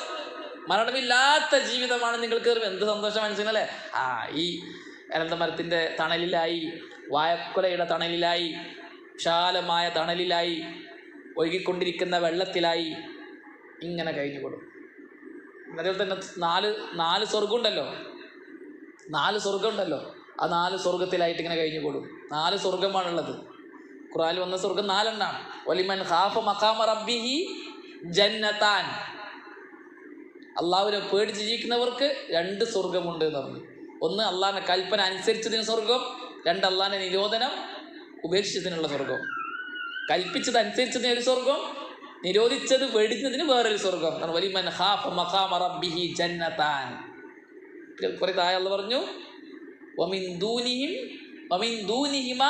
മരണമില്ലാത്ത ജീവിതമാണ് നിങ്ങൾ കയറും. എന്ത് സന്തോഷം മനസ്സിലല്ലേ? ഈ അനന്തമരത്തിൻ്റെ തണലിലായി, വാഴക്കുലയുടെ തണലിലായി, വിശാലമായ തണലിലായി, ഒഴുകിക്കൊണ്ടിരിക്കുന്ന വെള്ളത്തിലായി ഇങ്ങനെ കഴിഞ്ഞുകൊടും. അതേപോലെ തന്നെ നാല് സ്വർഗമുണ്ടല്ലോ, 4 സ്വർഗമുണ്ടല്ലോ. ആ 4 സ്വർഗത്തിലായിട്ട് ഇങ്ങനെ കഴിഞ്ഞുകൊടും. 4 സ്വർഗമാണുള്ളത്. ഖുർആനിൽ വന്ന സ്വർഗം 4 എണ്ണമാണ്. വലിമൻ ഖാഫ മഖാമ റബ്ബിഹി ജന്നതാൻ. അള്ളാഹുവിനെ പേടിച്ച് ജീവിക്കുന്നവർക്ക് 2 സ്വർഗമുണ്ട് എന്ന് പറഞ്ഞു. ഒന്ന് അള്ളാഹിന്റെ കൽപ്പന അനുസരിച്ചതിന് സ്വർഗം, 2 അള്ളാഹിന്റെ നിരോധനം ഉപേക്ഷിച്ചതിനുള്ള സ്വർഗം. കൽപ്പിച്ചത് അനുസരിച്ചതിന് ഒരു സ്വർഗം, നിരോധിച്ചത് വെടിഞ്ഞതിന് വേറൊരു സ്വർഗം. വലിമൻ ഖാഫ മഖാമ റബ്ബിഹി ജന്നതാൻ. കുറെ താഴെ അള്ളാഹു പറഞ്ഞു വമിൻ ദൂനിഹിമ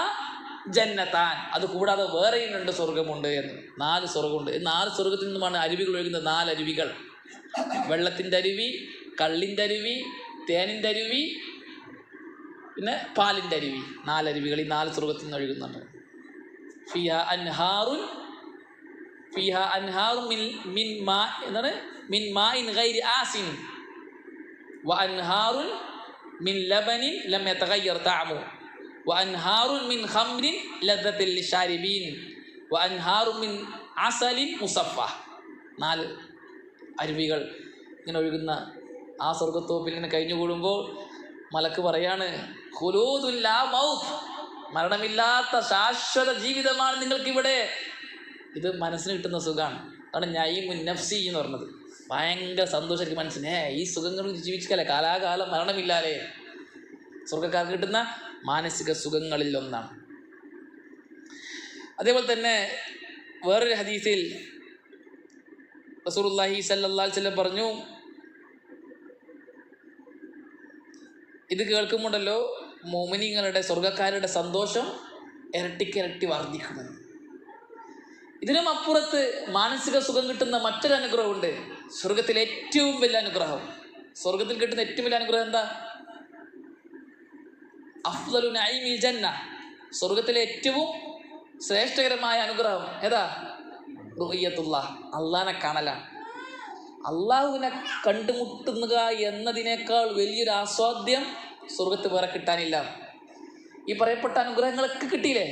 ജന്നതാൻ. അത് കൂടാതെ വേറെയും 2 സ്വർഗമുണ്ട് എന്ന്. 4 സ്വർഗമുണ്ട്. 4 സ്വർഗത്തിൽ നിന്നുമാണ് അരുവികൾ ഒഴുകുന്നത്. 4 അരുവികൾ: വെള്ളത്തിൻ്റെ അരുവി, കള്ളിൻ്റെ അരുവി, തേനിൻ്റെ അരുവി, പിന്നെ പാലിൻ്റെ അരുവി. 4 അരുവികൾ ഈ 4 സ്വർഗത്തിൽ നിന്ന് ഒഴുകുന്നുണ്ട്. ഫിഹാ അൻഹാറുൻ മിൻ മാഇൻ ഗൈരി ആസിൻ വഅൻഹാറുൻ മിൻ ലബനിൻ ലം യതഗയ്യർ തഅമു വഅൻഹാറുൻ മിൻ ഖംറിൻ ലദ്ദത്തിൽ ലിശാരിബീൻ വഅൻഹാറുൻ മിൻ അസലിൻ മുസഫ. 4 അരുവികൾ ഇങ്ങനെ ഒഴുകുന്ന ആ സ്വർഗത്തോപ്പിൽ ഇങ്ങനെ കഴിഞ്ഞുകൂടുമ്പോൾ മലക്ക് പറയാണ് ഖുലൂദുൻ ലാ മൗത്ത്, മരണമില്ലാത്ത ശാശ്വത ജീവിതമാണ് നിങ്ങൾക്കിവിടെ. ഇത് മനസ്സിന് കിട്ടുന്ന സുഖമാണ്. അതാണ് നഈമുൻ നഫ്സി എന്ന് പറഞ്ഞത്. ഭയങ്കര സന്തോഷമായിരിക്കും മനസ്സിന്. ഈ സുഖങ്ങൾ ജീവിച്ചിക്കല്ലേ, കാലാകാലം മരണമില്ലാലേ. സ്വർഗ്ഗക്കാർക്ക് കിട്ടുന്ന മാനസിക സുഖങ്ങളിൽ ഒന്നാണ്. അതേപോലെ തന്നെ വേറൊരു ഹദീസിൽ റസൂലുള്ളാഹി സ്വല്ലല്ലാഹു അലൈഹി വസല്ലം പറഞ്ഞു, ഇത് കേൾക്കുമ്പോണ്ടല്ലോ മുഅ്മിനീങ്ങളുടെ സ്വർഗ്ഗക്കാരുടെ സന്തോഷം ഇരട്ടിക്കിരട്ടി വർദ്ധിക്കുമെന്ന്. ഇതിനും അപ്പുറത്ത് മാനസിക സുഖം കിട്ടുന്ന മറ്റൊരു അനുഗ്രഹമുണ്ട്. സ്വർഗത്തിലെ ഏറ്റവും വലിയ അനുഗ്രഹം, സ്വർഗത്തിൽ കിട്ടുന്ന ഏറ്റവും വലിയ അനുഗ്രഹം എന്താ? അഫ്ളലു നഈമിൽ ജന്ന, സ്വർഗത്തിലെ ഏറ്റവും ശ്രേഷ്ഠകരമായ അനുഗ്രഹം ഏതാ? റുഅയ്യത്തുല്ലാഹ്, അള്ളാഹിനെ കാണലാണ്. അള്ളാഹുവിനെ കണ്ടുമുട്ടുക എന്നതിനേക്കാൾ വലിയൊരു ആസ്വാദ്യം സ്വർഗത്ത് വേറെ കിട്ടാനില്ല. ഈ പറയപ്പെട്ട അനുഗ്രഹങ്ങളൊക്കെ കിട്ടിയില്ലേ?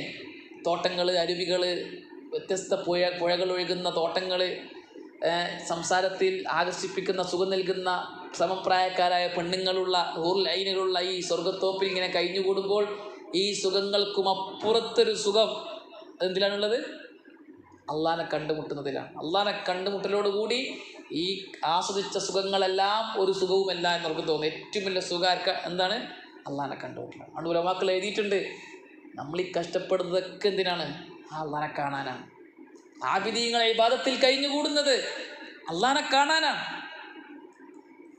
തോട്ടങ്ങൾ, അരുവികൾ, വ്യത്യസ്ത പുഴകൾ ഒഴുകുന്ന തോട്ടങ്ങൾ, സംസാരത്തിൽ ആകർഷിപ്പിക്കുന്ന സുഖം നൽകുന്ന സമപ്രായക്കാരായ പെണ്ണുങ്ങളുള്ള ഹൂറുൽ ഐനുകളുള്ള ഈ സ്വർഗത്തോപ്പിൽ ഇങ്ങനെ കഴിഞ്ഞുകൂടുമ്പോൾ ഈ സുഖങ്ങൾക്കും അപ്പുറത്തൊരു സുഖം എന്തിലാണുള്ളത്? അള്ളാഹിനെ കണ്ടുമുട്ടുന്നതിലാണ്. അള്ളാഹിനെ കണ്ടുമുട്ടലോടുകൂടി ഈ ആസ്വദിച്ച സുഖങ്ങളെല്ലാം ഒരു സുഖവുമല്ല എന്ന് നമുക്ക് തോന്നുന്നു. ഏറ്റവും വലിയ സുഖാർക്ക് എന്താണ്? അള്ളാഹിനെ കണ്ടുമുട്ടലാണ്. അതുകൊണ്ട് ഉലമാക്കൾ എഴുതിയിട്ടുണ്ട്, നമ്മൾ ഈ കഷ്ടപ്പെടുന്നതൊക്കെ എന്തിനാണ്? അള്ളാഹിനെ കാണാനാണ്. ആബിദീങ്ങളെ ഇബാദത്തിൽ കഴിഞ്ഞുകൂടുന്നത് അള്ളാഹിനെ കാണാനാണ്.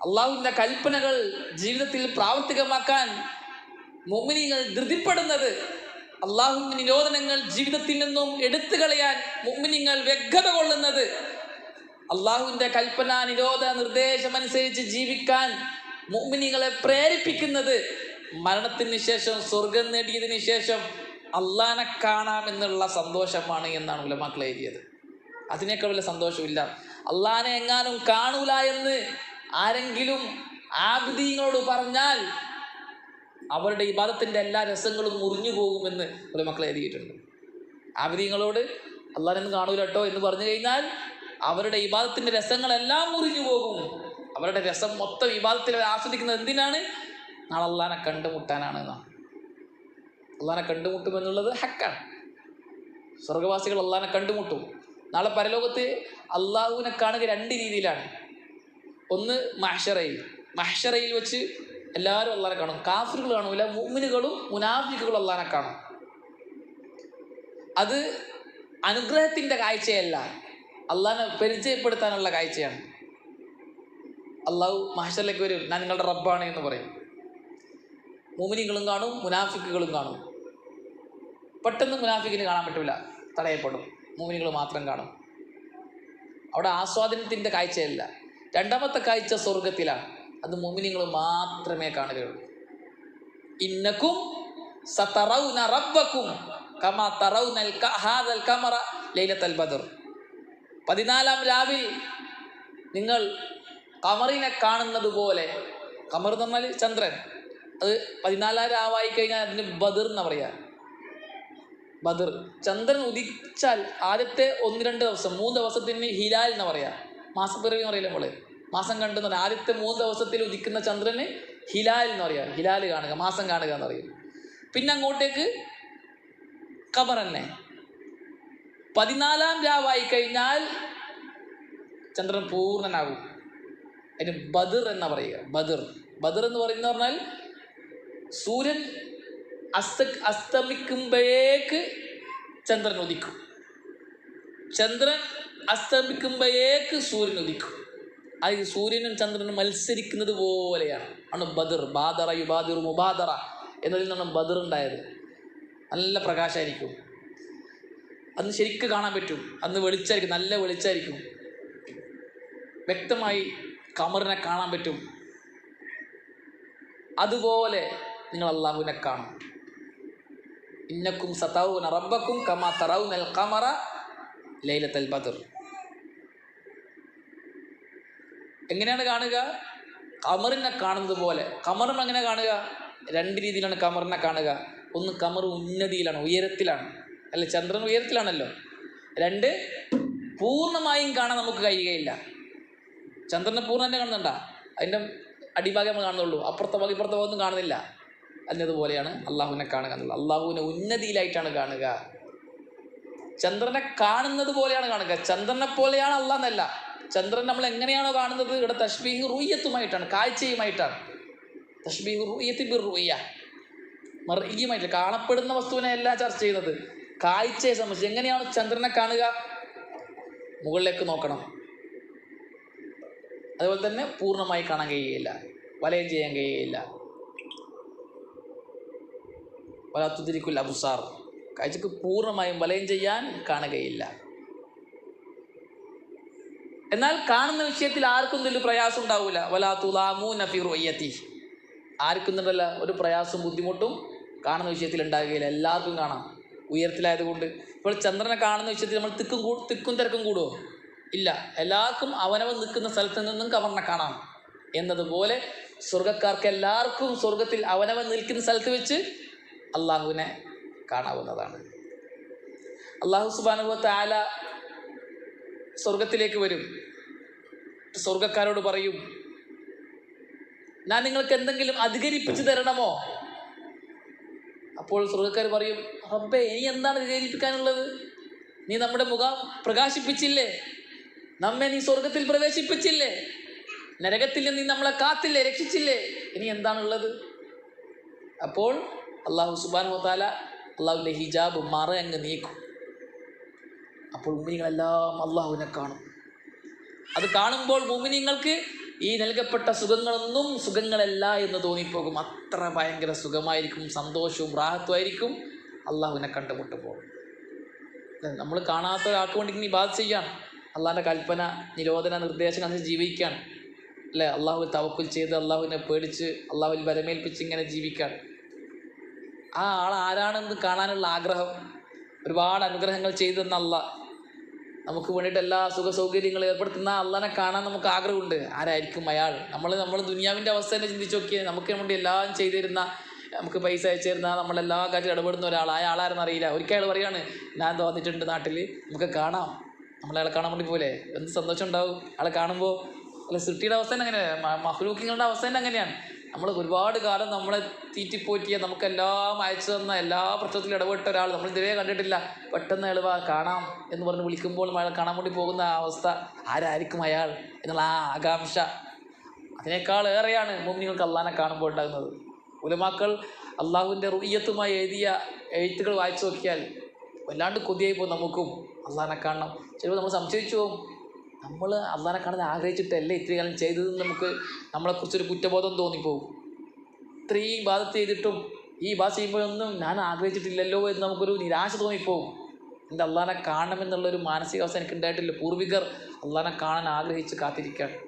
അള്ളാഹുവിൻ്റെ കൽപ്പനകൾ ജീവിതത്തിൽ പ്രാവർത്തികമാക്കാൻ മുഅ്മിനീങ്ങൾ ധൃതിപ്പെടുന്നത്, അള്ളാഹുവിൻ്റെ നിരോധനങ്ങൾ ജീവിതത്തിൽ നിന്നും എടുത്തു കളയാൻ മുഅ്മിനീങ്ങൾ വ്യഗ്രത കൊള്ളുന്നത്, അള്ളാഹുവിൻ്റെ കൽപ്പന നിരോധന നിർദ്ദേശമനുസരിച്ച് ജീവിക്കാൻ മുഅ്മിനീങ്ങളെ പ്രേരിപ്പിക്കുന്നത്, മരണത്തിന് ശേഷം സ്വർഗം നേടിയതിന് ശേഷം അള്ളാഹിനെ കാണാമെന്നുള്ള സന്തോഷമാണ് എന്നാണ് ഉലമാക്കൾ എഴുതിയത്. അതിനേക്കാൾ വലിയ സന്തോഷമില്ല. അള്ളാഹിനെ എങ്ങാനും കാണൂല എന്ന് ആരെങ്കിലും ആബിദീങ്ങളോട് പറഞ്ഞാൽ അവരുടെ ഇബാദത്തിൻ്റെ എല്ലാ രസങ്ങളും മുറിഞ്ഞു പോകുമെന്ന് ഉലമാക്കൾ എഴുതിയിട്ടുണ്ട്. ആബിദീങ്ങളോട് അള്ളാഹിനെ കാണൂല കേട്ടോ എന്ന് പറഞ്ഞു കഴിഞ്ഞാൽ അവരുടെ ഇബാദത്തിൻ്റെ രസങ്ങളെല്ലാം മുറിഞ്ഞു പോകും. അവരുടെ രസം മൊത്തം ഇബാദത്തിൽ ആസ്വദിക്കുന്നത് എന്തിനാണ്? നാളെ അള്ളാഹിനെ കണ്ടുമുട്ടാനാണ് എന്നാണ്. അള്ളാഹിനെ കണ്ടുമുട്ടുമെന്നുള്ളത് ഹക്കാണ്. സ്വർഗവാസികൾ അള്ളാഹിനെ കണ്ടുമുട്ടും. നാളെ പരലോകത്ത് അള്ളാഹുവിനെ കാണുക രണ്ട് രീതിയിലാണ്. ഒന്ന് മഹ്ശറയിൽ വെച്ച് എല്ലാവരും അള്ളാഹിനെ കാണും. കാഫിറുകൾ കാണൂല, മുഅ്മിനുകളും മുനാഫിക്കുകളും അള്ളാഹിനെ കാണും. അത് അനുഗ്രഹത്തിൻ്റെ കാഴ്ചയല്ല, അള്ളാഹിനെ പരിചയപ്പെടുത്താനുള്ള കാഴ്ചയാണ്. അള്ളാഹു മഹ്ശറിലേക്ക് വരും, ഞാൻ നിങ്ങളുടെ റബ്ബാണ് എന്ന് പറയും. മുഅ്മിനീങ്ങളും കാണും, മുനാഫിക്കുകളും കാണും. പെട്ടെന്ന് മുനാഫിക്കിന് കാണാൻ പറ്റില്ല, തടയപ്പെടും. മുഅ്മിനീങ്ങൾ മാത്രം കാണും. അവിടെ ആസ്വാദനത്തിൻ്റെ കാഴ്ചയല്ല. രണ്ടാമത്തെ കാഴ്ച സ്വർഗത്തിലാണ്. അത് മുഅ്മിനീങ്ങൾ മാത്രമേ കാണുകയുള്ളൂ. ഇന്നക്കും സതറൗന റബ്ബക്കും കമാ തറൗനൽ ഹാദൽ ഖമറ ലൈലത്തുൽ ബദർ. 14-ാം രാവിൽ നിങ്ങൾ ഖമറിനെ കാണുന്നത് പോലെ. ഖമർ എന്ന് പറഞ്ഞാൽ ചന്ദ്രൻ. അത് 14-ാം രാവായി കഴിഞ്ഞാൽ അതിന് ബദർ എന്ന് പറയാ. ബദർ ചന്ദ്രൻ ഉദിച്ചാൽ ആദ്യത്തെ 1-2 ദിവസം 3 ദിവസത്തിന് ഹിലാൽ എന്ന് പറയാ. മാസപ്പിറവി എന്ന് പറയില്ല നമ്മള്, മാസം കണ്ടെന്ന് പറയാം. ആദ്യത്തെ 3 ദിവസത്തിൽ ഉദിക്കുന്ന ചന്ദ്രന് ഹിലാൽ എന്ന് പറയാ. ഹിലാൽ കാണുക, മാസം കാണുക എന്ന് പറയും. പിന്നെ അങ്ങോട്ടേക്ക് ഖമർ തന്നെ. 14-ാം രാവായി കഴിഞ്ഞാൽ ചന്ദ്രൻ പൂർണ്ണനാകും. അതിന് ബദർ എന്നാ പറയുക. ബദർ എന്ന് പറഞ്ഞാൽ സൂര്യൻ അസ്തമിക്കുമ്പോഴേക്ക് ചന്ദ്രൻ ഉദിക്കും. ചന്ദ്രൻ അസ്തമിക്കുമ്പോഴേക്ക് സൂര്യൻ ഉദിക്കും. അത് സൂര്യനും ചന്ദ്രനും മത്സരിക്കുന്നത് പോലെയാണ്. ആണ് ബദർ. ബാദറ യുബാദിറു മുബാദറ എന്നതിൽ നിന്നാണ് ബദർ ഉണ്ടായത്. നല്ല പ്രകാശമായിരിക്കും. അന്ന് ശരിക്കും കാണാൻ പറ്റും. അന്ന് വെളിച്ചായിരിക്കും, നല്ല വെളിച്ചായിരിക്കും. വ്യക്തമായി ഖമറിനെ കാണാൻ പറ്റും. അതുപോലെ നിങ്ങൾ അള്ളാഹുവിനെ കാണും. ഇന്നക്കും സതറൗന റബ്ബക്കും കമാ തറൗനൽ ഖമറ ലൈലത്തുൽ ബദർ. എങ്ങനെയാണ് കാണുക? ഖമറിനെ കാണുന്നത് പോലെ. ഖമറിനെ എങ്ങനെ കാണുക? 2 രീതിയിലാണ് ഖമറിനെ കാണുക. ഒന്ന്, ഖമർ ഉന്നതിയിലാണ്, ഉയരത്തിലാണ്. അല്ല, ചന്ദ്രൻ ഉയരത്തിലാണല്ലോ. 2, പൂർണ്ണമായും കാണാൻ നമുക്ക് കഴിയുകയില്ല. ചന്ദ്രനെ പൂർണ്ണ തന്നെ കാണുന്നുണ്ട, അതിൻ്റെ അടിഭാഗം നമ്മൾ കാണുന്നുള്ളൂ, അപ്പുറത്തെ ഭാഗം ഇപ്പുറത്തെ ഭാഗമൊന്നും കാണുന്നില്ല. എന്നതുപോലെയാണ് അള്ളാഹുവിനെ കാണുക എന്നുള്ളത്. അള്ളാഹുവിനെ ഉന്നതിയിലായിട്ടാണ് കാണുക. ചന്ദ്രനെ കാണുന്നത് പോലെയാണ് കാണുക. ചന്ദ്രനെ പോലെയാണ് അള്ളാഹ് എന്നല്ല. ചന്ദ്രൻ നമ്മൾ എങ്ങനെയാണോ കാണുന്നത്, ഇവിടെ തശ്ബീഹ് റുയ്യത്തുമായിട്ടാണ്, കാഴ്ചയുമായിട്ടാണ്. തശ്ബീഹ് റുയ്യത്തി ബിർ റുയ്യ, മർഇയ്യുമായിട്ടില്ല. കാണപ്പെടുന്ന വസ്തുവിനെ അല്ല ചർച്ച ചെയ്യുന്നത്, കാഴ്ചയെ സംബന്ധിച്ച്. എങ്ങനെയാണ് ചന്ദ്രനെ കാണുക? മുകളിലേക്ക് നോക്കണം. അതുപോലെ തന്നെ പൂർണ്ണമായി കാണാൻ കഴിയുകയില്ല, വലയം ചെയ്യാൻ കഴിയുകയില്ല. വലാത്തുതിരിക്കുൽ അബ്സാർ, കാഴ്ചക്ക് പൂർണ്ണമായും വലയം ചെയ്യാൻ കാണുകയില്ല. എന്നാൽ കാണുന്ന വിഷയത്തിൽ ആർക്കും ഇതിൽ പ്രയാസം ഉണ്ടാവില്ല. വലാത്തുലാമൂന ഫി റുയ്യതി, ആർക്കും ഇതല്ല ഒരു പ്രയാസവും ബുദ്ധിമുട്ടും കാണുന്ന വിഷയത്തിൽ ഉണ്ടാകുകയില്ല. എല്ലാവർക്കും കാണാം, ഉയരത്തിലായതുകൊണ്ട്. ഇപ്പോൾ ചന്ദ്രനെ കാണുന്ന വിഷയത്തിൽ നമ്മൾ തിക്കും തിരക്കും കൂടുമോ? ഇല്ല. എല്ലാവർക്കും അവനവൻ നിൽക്കുന്ന സ്ഥലത്ത് നിന്നും ഖമറിനെ കാണാം. എന്നതുപോലെ സ്വർഗക്കാർക്ക് എല്ലാവർക്കും സ്വർഗത്തിൽ അവനവൻ നിൽക്കുന്ന സ്ഥലത്ത് വെച്ച് അള്ളാഹുവിനെ കാണാവുന്നതാണ്. അള്ളാഹു സുബ്ഹാനഹു വ തആല സ്വർഗത്തിലേക്ക് വരും. സ്വർഗക്കാരോട് പറയും, ഞാൻ നിങ്ങൾക്ക് എന്തെങ്കിലും അധികരിപ്പിച്ചു തരണമോ? അപ്പോൾ സ്വർഗക്കാർ പറയും, റബ്ബേ, ഇനി എന്താണ് അധികരിപ്പിക്കാനുള്ളത്? നീ നമ്മുടെ മുഖം പ്രകാശിപ്പിച്ചില്ലേ, നമ്മെ നീ സ്വർഗത്തിൽ പ്രവേശിപ്പിച്ചില്ലേ, നരകത്തിൽ നീ നമ്മളെ കാത്തില്ലേ, രക്ഷിച്ചില്ലേ, ഇനി എന്താണുള്ളത്? അപ്പോൾ അള്ളാഹു സുബ്ഹാനഹു വ തആല അള്ളാഹുവിൻ്റെ ഹിജാബ് മറ അങ്ങ് നീക്കും. അപ്പോൾ മുഅ്മിനീങ്ങളെല്ലാം അള്ളാഹുവിനെ കാണും. അത് കാണുമ്പോൾ മുഅ്മിനീങ്ങൾക്ക് ഈ നൽകപ്പെട്ട സുഖങ്ങളൊന്നും സുഖങ്ങളല്ല എന്ന് തോന്നിപ്പോകും. അത്ര ഭയങ്കര സുഖമായിരിക്കും, സന്തോഷവും റാഹത്തുമായിരിക്കും അള്ളാഹുവിനെ കണ്ടുമുട്ടുമ്പോൾ. നമ്മൾ കാണാത്ത ഒരാൾക്ക് വേണ്ടി ഇനി ഇബാദത്ത് ചെയ്യാൻ, അള്ളാഹിൻ്റെ കൽപ്പന നിരോധന നിർദ്ദേശങ്ങൾ അനുസരിച്ച് ജീവിക്കാൻ, അല്ലേ? അള്ളാഹുവിൽ തവക്കുൽ ചെയ്ത് അള്ളാഹുവിനെ പേടിച്ച് അള്ളാഹുവിൽ ബലമേൽപ്പിച്ച് ഇങ്ങനെ ജീവിക്കാൻ. ആ ആൾ ആരാണെന്ന് കാണാനുള്ള ആഗ്രഹം. ഒരുപാട് അനുഗ്രഹങ്ങൾ ചെയ്തു തന്ന അള്ളാഹ്, നമുക്ക് വേണ്ടിയിട്ട് എല്ലാ സുഖ സൗകര്യങ്ങളും ഏർപ്പെടുത്തുന്ന അള്ളാഹിനെ കാണാൻ നമുക്ക് ആഗ്രഹമുണ്ട്. ആരായിരിക്കും അയാൾ? നമ്മൾ ദുനിയാവിൻ്റെ അവസ്ഥ തന്നെ ചിന്തിച്ച് നോക്കിയാൽ നമുക്ക് വേണ്ടി എല്ലാം ചെയ്തു തരുന്ന, നമുക്ക് പൈസ അയച്ചു തരുന്ന, നമ്മളെല്ലാ കാര്യത്തിലും ഇടപെടുന്ന ഒരാൾ. അയാളാരെന്ന് അറിയില്ല. ഒരിക്കൽ അയാൾ പറയാണ്, ഞാൻ തോന്നിയിട്ടുണ്ട് നാട്ടിൽ, നമുക്ക് കാണാം. നമ്മളയാളെ കാണാൻ വേണ്ടി പോലെ എന്ത് സന്തോഷം ഉണ്ടാവും ആളെ കാണുമ്പോൾ. അല്ല, സൃഷ്ടിയുടെ അവസ്ഥ തന്നെ അങ്ങനെയാണ്, മഹ്ലൂക്കിങ്ങളുടെ അവസ്ഥ തന്നെ അങ്ങനെയാണ്. നമ്മൾ ഒരുപാട് കാലം നമ്മളെ തീറ്റിപ്പോറ്റിയ നമുക്കെല്ലാം അയച്ചു തന്ന എല്ലാ പ്രശ്നത്തിലും ഇടപെട്ട ഒരാൾ നമ്മൾ ഇതുവരെ കണ്ടിട്ടില്ല, പെട്ടെന്ന് അയാൾ കാണാം എന്ന് പറഞ്ഞ് വിളിക്കുമ്പോൾ അയാൾ കാണാൻ വേണ്ടി പോകുന്ന ആ അവസ്ഥ, ആരായിരിക്കും അയാൾ എന്നുള്ള ആ ആകാംക്ഷ അതിനേക്കാൾ ഏറെയാണ് മുഅ്മിനീങ്ങൾക്ക് അള്ളാഹിനെ കാണുമ്പോൾ ഉണ്ടാകുന്നത്. ഉലമാക്കൾ അള്ളാഹുവിൻ്റെ റുയ്യത്തുമായി എഴുതിയ എഴുത്തുകൾ വായിച്ചു നോക്കിയാൽ വല്ലാണ്ട് കൊതിയായി പോകും നമുക്കും അള്ളാഹിനെ കാണണം. ചിലപ്പോൾ നമ്മൾ സംശയിച്ചു പോകും, നമ്മൾ അള്ളാഹിനെ കാണാൻ ആഗ്രഹിച്ചിട്ടല്ലേ ഇത്രയും കാലം ചെയ്തതെന്ന് നമുക്ക് നമ്മളെക്കുറിച്ചൊരു കുറ്റബോധം തോന്നിപ്പോകും. ഇത്രയും ഇബാദത്ത് ചെയ്തിട്ടും ഈ ഇബാദത്ത് ചെയ്യുമ്പോഴൊന്നും ഞാൻ ആഗ്രഹിച്ചിട്ടില്ലല്ലോ എന്ന് നമുക്കൊരു നിരാശ തോന്നിപ്പോകും. എൻ്റെ അള്ളാഹിനെ കാണണമെന്നുള്ളൊരു മാനസികാവസ്ഥ എനിക്ക് ഉണ്ടായിട്ടില്ല. പൂർവികർ അള്ളാഹിനെ കാണാൻ ആഗ്രഹിച്ച് കാത്തിരിക്കുകയാണ്.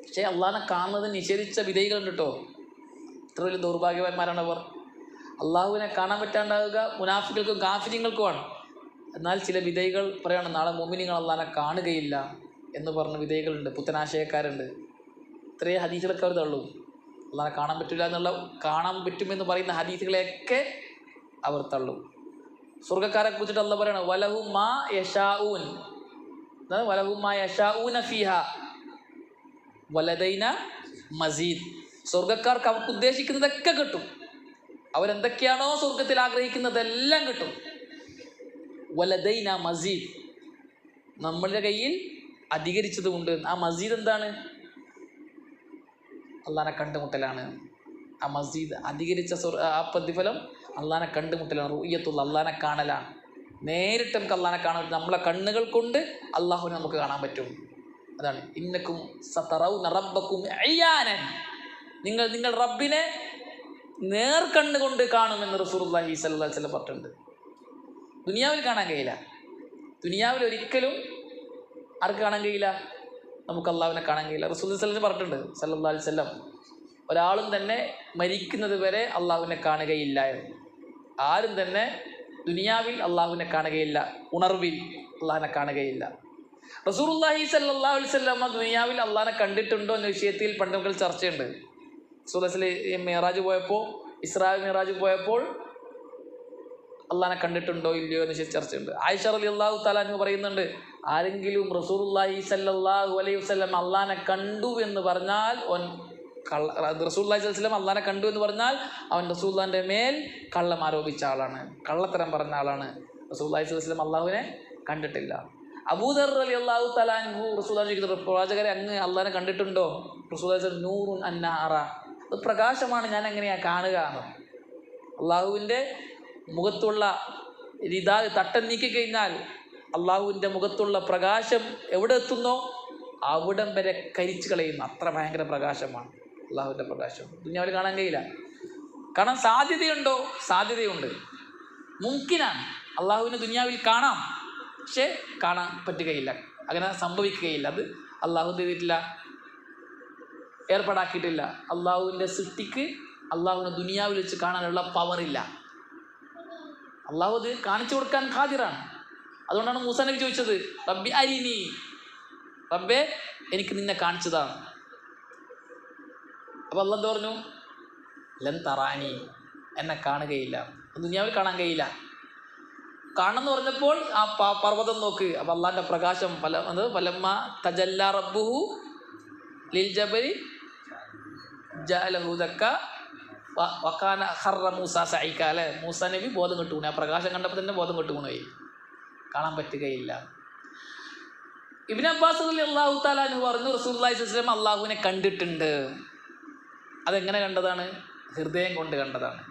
പക്ഷേ അള്ളാഹിനെ കാണുന്നത് നിഷേധിച്ച വിധേയികളുണ്ട് കേട്ടോ. ഇത്ര വലിയ ദൗർഭാഗ്യവാന്മാരാണ് അവർ. അള്ളാഹുവിനെ കാണാൻ പറ്റാണ്ടാവുക മുനാഫികൾക്കും കാഫിര്യങ്ങൾക്കുമാണ്. എന്നാൽ ചില വിധേയികൾ പറയാണ് നാളെ മുഅ്മിനീങ്ങൾ അള്ളാഹിനെ കാണുകയില്ല എന്ന് പറഞ്ഞ വിധേയികളുണ്ട്, പുത്തനാശയക്കാരുണ്ട്. ഇത്രയും ഹദീസുകളൊക്കെ അവർ തള്ളും. അള്ളാഹിനെ കാണാൻ പറ്റില്ല എന്നുള്ള, കാണാൻ പറ്റുമെന്ന് പറയുന്ന ഹദീസുകളെയൊക്കെ അവർ തള്ളും. സ്വർഗ്ഗക്കാരെ കുറിച്ചിട്ട് അള്ളാഹ് പറയണം വലഹും മാ യശാഊൻ, വലഹും മാ യശാഊന ഫീഹാ വലദൈന മസീദ്. സ്വർഗ്ഗക്കാർക്ക് അവർക്ക് ഉദ്ദേശിക്കുന്നതൊക്കെ കിട്ടും. അവരെന്തൊക്കെയാണോ സ്വർഗത്തിൽ ആഗ്രഹിക്കുന്നതെല്ലാം കിട്ടും. വലദൈന മസീദ്, നമ്മളുടെ കയ്യിൽ അധികരിച്ചതുകൊണ്ട്. ആ മസീദ് എന്താണ്? അള്ളാഹിനെ കണ്ടുമുട്ടലാണ്. ആ മസീദ് അധികരിച്ച ആ പ്രതിഫലം അള്ളാഹിനെ കണ്ടുമുട്ടലാണ്. റുയ്യത്തുള്ള അള്ളാഹിനെ കാണലാണ്. നേരിട്ട് നമുക്ക് അള്ളാഹിനെ കാണാൻ പറ്റും. നമ്മളെ കണ്ണുകൾ കൊണ്ട് അള്ളാഹുവിനെ നമുക്ക് കാണാൻ പറ്റും. അതാണ് ഇന്നക്കും സതറൗന റബ്ബക്കും അയ്യാനൻ, നിങ്ങൾ റബ്ബിനെ നേർക്കണ്ണ് കൊണ്ട് കാണുമെന്ന് റസൂലുള്ളാഹി സ്വല്ലല്ലാഹു അലൈഹി വസല്ലം പറഞ്ഞിട്ടുണ്ട്. ദുനിയാവിൽ കാണാൻ കഴിയില്ല. ദുനിയാവിൽ ഒരിക്കലും ആർക്ക് കാണാൻ കഴിയില്ല? നമുക്ക് അള്ളാഹുവിനെ കാണാൻ കഴിയില്ല. റസൂലുള്ളാഹി സ്വല്ലല്ലാഹു പറഞ്ഞിട്ടുണ്ട് സല്ലല്ലാഹു അലൈഹി വസല്ലം, ഒരാളും തന്നെ മരിക്കുന്നത് വരെ അള്ളാഹുവിനെ കാണുകയില്ല എന്ന്. ആരും തന്നെ ദുനിയാവിൽ അള്ളാഹുവിനെ കാണുകയില്ല, ഉണർവിൽ അള്ളാഹിനെ കാണുകയില്ല. റസൂലുള്ളാഹി സ്വല്ലല്ലാഹു അലൈഹി വസല്ലം ദുനിയാവിൽ അള്ളാഹിനെ കണ്ടിട്ടുണ്ടോ എന്ന വിഷയത്തിൽ പണ്ടുകൾ ചർച്ചയുണ്ട്. റസൂലുള്ളാഹി മിഅ്റാജ് പോയപ്പോൾ, ഇസ്രാ മിഅ്റാജ് പോയപ്പോൾ അള്ളാഹിനെ കണ്ടിട്ടുണ്ടോ ഇല്ലയോ എന്ന് ചർച്ചയുണ്ട്. ആയിഷ റളിയല്ലാഹു തആല അൻഹ പറയുന്നുണ്ട്, ആരെങ്കിലും റസൂലുള്ളാഹി സ്വല്ലല്ലാഹു അലൈഹി വസല്ലം അള്ളാഹിനെ കണ്ടു എന്ന് പറഞ്ഞാൽ റസൂലുള്ളാഹി സ്വല്ലല്ലാഹു അലൈഹി വസല്ലം അള്ളാഹിനെ കണ്ടു എന്ന് പറഞ്ഞാൽ അവൻ റസൂലുള്ളാഹിന്റെ മേൽ കള്ളം ആരോപിച്ച ആളാണ്, കള്ളത്തരം പറഞ്ഞ ആളാണ്. റസൂലുള്ളാഹി സ്വല്ലല്ലാഹു അലൈഹി വസല്ലം അള്ളാഹുവിനെ കണ്ടിട്ടില്ല. അബൂദർ റളിയല്ലാഹു തആല അൻഹു റസൂലുള്ളാഹി ചോദിക്കുന്നത്, പ്രവാചകരെ അങ്ങ് അള്ളാഹിനെ കണ്ടിട്ടുണ്ടോ? റസൂലുള്ളാഹി സ്വല്ലല്ലാഹു അലൈഹി വസല്ലം നൂറുൻ അന്നാ അറ, അത് പ്രകാശമാണ്, ഞാൻ എങ്ങനെയാണ് കാണുക എന്ന്. അള്ളാഹുവിൻ്റെ മുഖത്തുള്ള ഇതാ തട്ടം നീക്കിക്കഴിഞ്ഞാൽ അള്ളാഹുവിൻ്റെ മുഖത്തുള്ള പ്രകാശം എവിടെ എത്തുന്നോ അവിടം വരെ കരിച്ചു കളയുന്നു. അത്ര ഭയങ്കര പ്രകാശമാണ് അള്ളാഹുവിൻ്റെ പ്രകാശം. ദുനിയാവിൽ കാണാൻ കഴിയില്ല. കാണാൻ സാധ്യതയുണ്ടോ? സാധ്യതയുണ്ട്, മുംകിനാണ്. അള്ളാഹുവിനെ ദുനിയാവിൽ കാണാം, പക്ഷേ കാണാൻ പറ്റുകയില്ല, അങ്ങനെ സംഭവിക്കുകയില്ല. അത് അള്ളാഹു ചെയ്തിട്ടില്ല, ഏർപ്പാടാക്കിയിട്ടില്ല. അള്ളാഹുവിൻ്റെ സൃഷ്ടിക്ക് അള്ളാഹുവിനെ ദുനിയാവിൽ വെച്ച് കാണാനുള്ള പവറില്ല. അള്ളാഹു അത് കാണിച്ചു കൊടുക്കാൻ ഖാദിറാണ്. അതുകൊണ്ടാണ് മൂസാ നബി ചോദിച്ചത്, റബ്ബി അരിനി, റബ്ബേ എനിക്ക് നിന്നെ കാണിച്ചതാണ്. അപ്പോൾ അള്ളാഹ് എന്താ പറഞ്ഞു? ലൻ തറാനി, എന്നെ കാണുകയില്ല, ദുനിയാവിൽ കാണാൻ കഴിയില്ല. കാണണമെന്ന് പറഞ്ഞപ്പോൾ ആ പർവ്വതം നോക്ക്. അപ്പം അള്ളാഹിൻ്റെ പ്രകാശം പലമ്മ തജല്ല റബ്ബുഹു ലിൽ ജബലി ജഅലഹു ദക്ക വകാന ഖറ മൂസ സഈക. അല്ലേ, മൂസാ നബി ബോധം കെട്ടു വീണു. ആ പ്രകാശം കണ്ടപ്പോൾ തന്നെ ബോധം കെട്ടു വീണുപോയി, കാണാൻ പറ്റുകയില്ല. ഇബ്നു അബ്ബാസ് റളിയല്ലാഹു തആല അൻഹു പറഞ്ഞു, റസൂലുള്ളാഹി സ്വല്ലല്ലാഹു അലൈഹി വസല്ലം അള്ളാഹുവിനെ കണ്ടിട്ടുണ്ട്. അതെങ്ങനെ കണ്ടതാണ്? ഹൃദയം കൊണ്ട് കണ്ടതാണ്,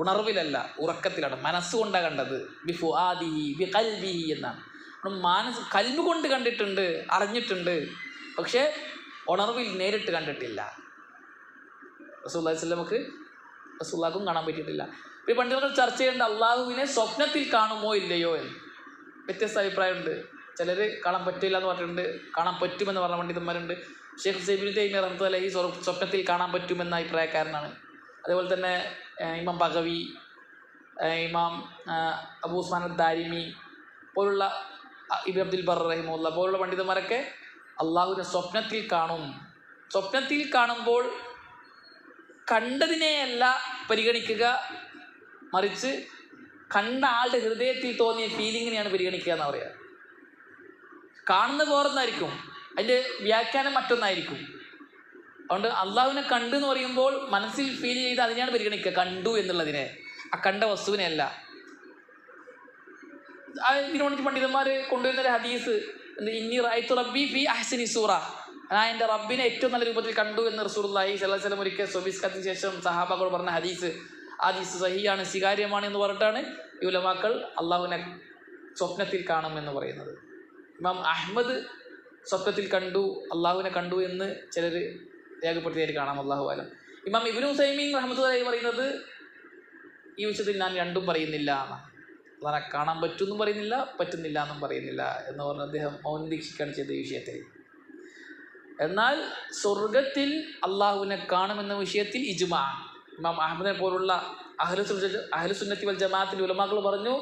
ഉണർവിലല്ല, ഉറക്കത്തിലാണ്, മനസ്സുകൊണ്ടാണ് കണ്ടത്. ബിഫുആദിഹി ബിഖൽബിഹി എന്നാണ്. കൽബ് കൊണ്ട് കണ്ടിട്ടുണ്ട്, അറിഞ്ഞിട്ടുണ്ട്, പക്ഷേ ഉണർവിൽ നേരിട്ട് കണ്ടിട്ടില്ല. റസൂലുള്ളാഹി സ്വല്ലല്ലാഹു അലൈഹി വസല്ലം റസൂലുള്ളാഹിക്കും കാണാൻ പറ്റിയിട്ടില്ല. ഇപ്പോൾ പണ്ടുകൾ ചർച്ച ചെയ്യേണ്ട അള്ളാഹുവിനെ സ്വപ്നത്തിൽ കാണുമോ ഇല്ലയോ എന്ന് വ്യത്യസ്ത അഭിപ്രായമുണ്ട്. ചിലർ കാണാൻ പറ്റില്ല എന്ന് പറഞ്ഞിട്ടുണ്ട്, കാണാൻ പറ്റുമെന്ന് പറഞ്ഞ പണ്ഡിതന്മാരുണ്ട്. ഷെയ്ഖ് ഇബ്നു തൈമിയ്യ റഹ്മത്തുള്ളാഹി സ്വപ്നത്തിൽ കാണാൻ പറ്റുമെന്ന അഭിപ്രായക്കാരനാണ്. അതേപോലെ തന്നെ ഇമാം ബഗവി, ഇമാം അബൂ ഉസ്മാൻ ദാരിമി പോലുള്ള, ഇബ്നു അബ്ദുൽ ബർ റഹിമഹുല്ലാ പോലുള്ള പണ്ഡിതന്മാരൊക്കെ അള്ളാഹുവിനെ സ്വപ്നത്തിൽ കാണും. സ്വപ്നത്തിൽ കാണുമ്പോൾ കണ്ടതിനെയല്ല പരിഗണിക്കുക, മറിച്ച് കണ്ട ആളുടെ ഹൃദയത്തിൽ തോന്നിയ ഫീലിങ്ങിനെയാണ് പരിഗണിക്കുക എന്നാണ് പറയുക. കാണുന്ന വേറൊന്നായിരിക്കും, അതിൻ്റെ വ്യാഖ്യാനം മറ്റൊന്നായിരിക്കും. അതുകൊണ്ട് അള്ളാഹുവിനെ കണ്ടു എന്ന് പറയുമ്പോൾ മനസ്സിൽ ഫീൽ ചെയ്ത് അതിനെയാണ് പരിഗണിക്കുക, കണ്ടു എന്നുള്ളതിനെ, ആ കണ്ട വസ്തുവിനെ അല്ല. ഇതിനോട് പണ്ഡിതന്മാർ കൊണ്ടുവരുന്നൊരു ഹദീസ്, ഇന്നി റഅയ്തു റബ്ബി ഫി അഹ്സനി സൂറ, ഞാൻ എൻ്റെ റബ്ബിനെ ഏറ്റവും നല്ല രൂപത്തിൽ കണ്ടു എന്ന് റസൂലുള്ളാഹി സ്വല്ലല്ലാഹു അലൈഹി വസല്ലം ഒരിക്കൽ സ്വബിസ്കത്തിന് ശേഷം സഹാബകൾ പറഞ്ഞ ഹദീസ്. ആ ഹദീസ് സഹിയാണ്, സ്വീകാര്യമാണ് എന്ന് പറഞ്ഞിട്ടാണ് ഈ ഉലമാക്കൾ അള്ളാഹുവിനെ സ്വപ്നത്തിൽ കാണുമെന്ന് പറയുന്നത്. ഇമാം അഹ്മദ് സ്വപ്നത്തിൽ കണ്ടു, അള്ളാഹുവിനെ കണ്ടു എന്ന് ചിലർ രേഖപ്പെടുത്തിയായിട്ട് കാണാം, അള്ളാഹു ആലം. ഇമാം ഇബ്നു ഉസൈമീൻ റഹ്മത്തുള്ളാഹി പറയുന്നത് ഈ വിഷയത്തിൽ ഞാൻ രണ്ടും പറയുന്നില്ല എന്നാണ്. അള്ളാഹനെ കാണാൻ പറ്റുമെന്നും പറയുന്നില്ല, പറ്റുന്നില്ല എന്നും പറയുന്നില്ല എന്ന് പറഞ്ഞ് അദ്ദേഹം മൗനം ദീക്ഷിക്കുകയാണ് ചെയ്ത ഈ വിഷയത്തിൽ. എന്നാൽ സ്വർഗത്തിൽ അള്ളാഹുവിനെ കാണുമെന്ന വിഷയത്തിൽ ഇജ്മാ. ഇമാം അഹ്മദിനെ പോലുള്ള അഹ്ലുസുന്നത്തി വൽ ജമാഅത്തിന്റെ ഉലമാക്കൾ പറഞ്ഞു,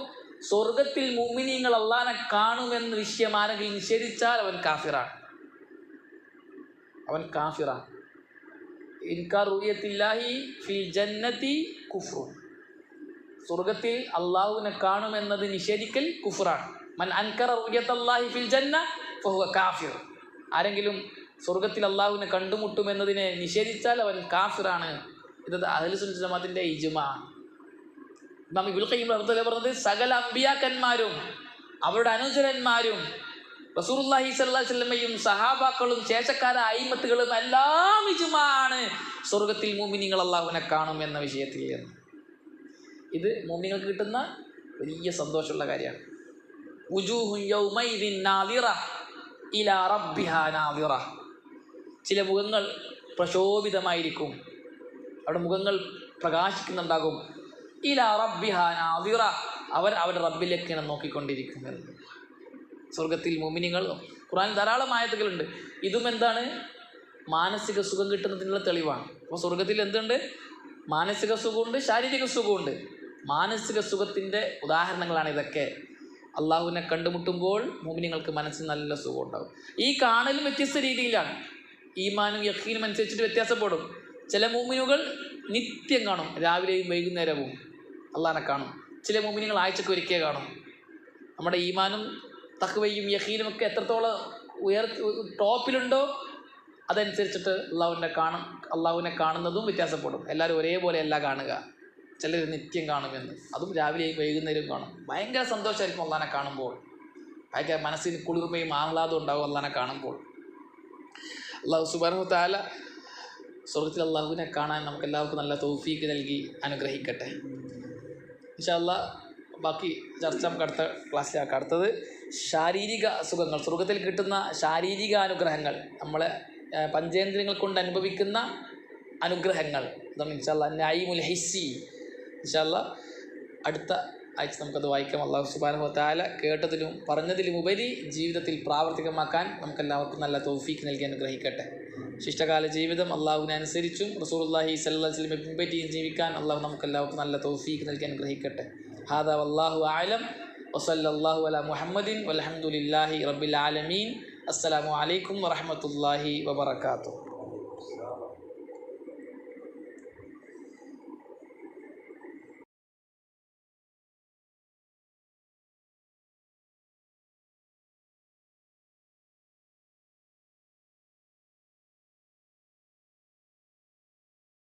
സ്വർഗത്തിൽ മുഅ്മിനീങ്ങൾ അള്ളാഹനെ കാണുമെന്ന വിഷയം ആരെങ്കിലും നിഷേധിച്ചാൽ അവൻ കാഫിറാണ്. ഇൻകാർ റുയത്തില്ലാഹി ഫിൽ ജന്നതി കുഫ്റുൻ. സ്വർഗത്തിൽ അള്ളാഹുവിനെ കാണുമെന്നത് നിഷേധിക്കൽ കുഫ്റാണ്. മൻ അൻകറ റുയത്തല്ലാഹി ഫിൽ ജന്ന ഫഹുവ കാഫിർ. ആരെങ്കിലും സ്വർഗത്തിൽ അള്ളാഹുവിനെ കണ്ടുമുട്ടുമെന്നതിനെ നിഷേധിച്ചാൽ അവൻ കാഫിറാണ്. ഇത് അഹ്ലുസുന്നത്ത് ജമാഅത്തിന്റെ ഇജ്മാ. ഇമാം ഇബ്നുൽ ഖയ്യിം റഹ്മത്തുള്ളാഹി പറഞ്ഞത്, സകല അമ്പിയാക്കന്മാരും അവരുടെ അനുചരന്മാരും റസൂലുള്ളാഹി സ്വല്ലല്ലാഹു അലൈഹി വസല്ലമയും സഹാബാക്കളും ശേഷക്കാരായ അയിമ്മത്തുകളും എല്ലാം ഇജ്മാ ആണ് സ്വർഗത്തിൽ മുഅ്മിനീങ്ങൾ അള്ളാഹുവിനെ കാണും എന്ന വിഷയത്തിൽ എന്ന്. ഇത് മുഅ്മിനീങ്ങൾക്ക് കിട്ടുന്ന വലിയ സന്തോഷമുള്ള കാര്യമാണ്. വുജൂഹുൻ യൗമൈദിൻ നാദിറ ഇലാ റബ്ബിഹാ നാദിറ. ചില മുഖങ്ങൾ പ്രശോഭിതമായിരിക്കും, അവിടെ മുഖങ്ങൾ പ്രകാശിക്കുന്നുണ്ടാകും. ഇലാ റബ്ബിഹാ നാദിറ, അവർ അവരുടെ റബ്ബിലേക്കാണ് നോക്കിക്കൊണ്ടിരിക്കുന്നത്. സ്വർഗത്തിൽ മുഅ്മിനീങ്ങൾ, ഖുർആനിൽ ധാരാളം ആയത്തുകളുണ്ട്. ഇതും എന്താണ്? മാനസിക സുഖം കിട്ടുന്നതിനുള്ള തെളിവാണ്. അപ്പോൾ സ്വർഗത്തിൽ എന്തുണ്ട്? മാനസിക സുഖമുണ്ട്, ശാരീരിക സുഖമുണ്ട്. മാനസിക സുഖത്തിൻ്റെ ഉദാഹരണങ്ങളാണ് ഇതൊക്കെ. അള്ളാഹുവിനെ കണ്ടുമുട്ടുമ്പോൾ മുഅ്മിനീങ്ങൾക്ക് മനസ്സിന് നല്ല സുഖം ഉണ്ടാകും. ഈ കാണലും വ്യത്യസ്ത രീതിയിലാണ്, ഈമാനും യഖീനും അനുസരിച്ചിട്ട് വ്യത്യാസപ്പെടും. ചില മുഅ്മിനുകൾ നിത്യം കാണും, രാവിലെയും വൈകുന്നേരവും അള്ളാഹനെ കാണും. ചില മുഅ്മിനുകൾ ആഴ്ചക്ക് ഒരിക്കൽ കാണും. നമ്മുടെ ഈമാനും തഖ്വയും യഖീനും ഒക്കെ എത്രത്തോളം ടോപ്പിലുണ്ടോ അതനുസരിച്ചിട്ട് അള്ളാഹുവിനെ കാണുന്നതും വ്യത്യാസപ്പെടും. എല്ലാവരും ഒരേപോലെ അല്ല കാണുക. ചിലർ നിത്യം കാണുമെന്ന്, അതും രാവിലെയും വൈകുന്നേരവും കാണും. ഭയങ്കര സന്തോഷമായിരിക്കും അള്ളാഹനെ കാണുമ്പോൾ, ഭയങ്കര മനസ്സിന് കുളിർമയും ആഹ്ലാദവും ഉണ്ടാവും അള്ളാഹനെ കാണുമ്പോൾ. അള്ളാഹു സുബ്ഹാനഹു വ തആല സ്വർഗത്തിൽ അള്ളാഹുവിനെ കാണാൻ നമുക്ക് എല്ലാവർക്കും നല്ല തൗഫീക്ക് നൽകി അനുഗ്രഹിക്കട്ടെ. ഇൻഷാ അല്ലാഹ് ബാക്കി ചർച്ച നമുക്ക് അടുത്ത ക്ലാസ്സിലാക്കാം. അടുത്തത് ശാരീരിക സുഖങ്ങൾ, സ്വർഗത്തിൽ കിട്ടുന്ന ശാരീരിക അനുഗ്രഹങ്ങൾ, നമ്മളെ പഞ്ചേന്ദ്രിയങ്ങൾ കൊണ്ട് അനുഭവിക്കുന്ന അനുഗ്രഹങ്ങൾ. അതാണ് ഇൻഷാ അല്ലാഹ് നഈമുൽ ഹിസ്സി. ഇൻഷാ അല്ലാഹ് അടുത്ത ആഴ്ച നമുക്കത് വായിക്കാം. അല്ലാഹു സുബ്ഹാനഹു വ തആല കേട്ടതിലും പറഞ്ഞതിലും ഉപരി ജീവിതത്തിൽ പ്രാവർത്തികമാക്കാൻ നമുക്കെല്ലാവർക്കും നല്ല തൗഫീക്ക് നൽകി അനുഗ്രഹിക്കട്ടെ. ശിഷ്ടകാല ജീവിതം അള്ളാഹുവിനെ അനുസരിച്ചും റസൂലുള്ളാഹി സ്വല്ലല്ലാഹു അലൈഹി വസല്ലം പിൻപറ്റിയും ജീവിക്കാൻ അള്ളാഹു നമുക്കെല്ലാവർക്കും നല്ല തൗഫീക്ക് നൽകി അനുഗ്രഹിക്കട്ടെ. ഹാദാ വല്ലാഹു അഅലം വസല്ലല്ലാഹു അലാ മുഹമ്മദിൻ വൽഹംദുലില്ലാഹി റബ്ബിൽ ആലമീൻ. അസ്സലാമു അലൈക്കും വറഹ്മത്തുള്ളാഹി വബറകാതുഹു.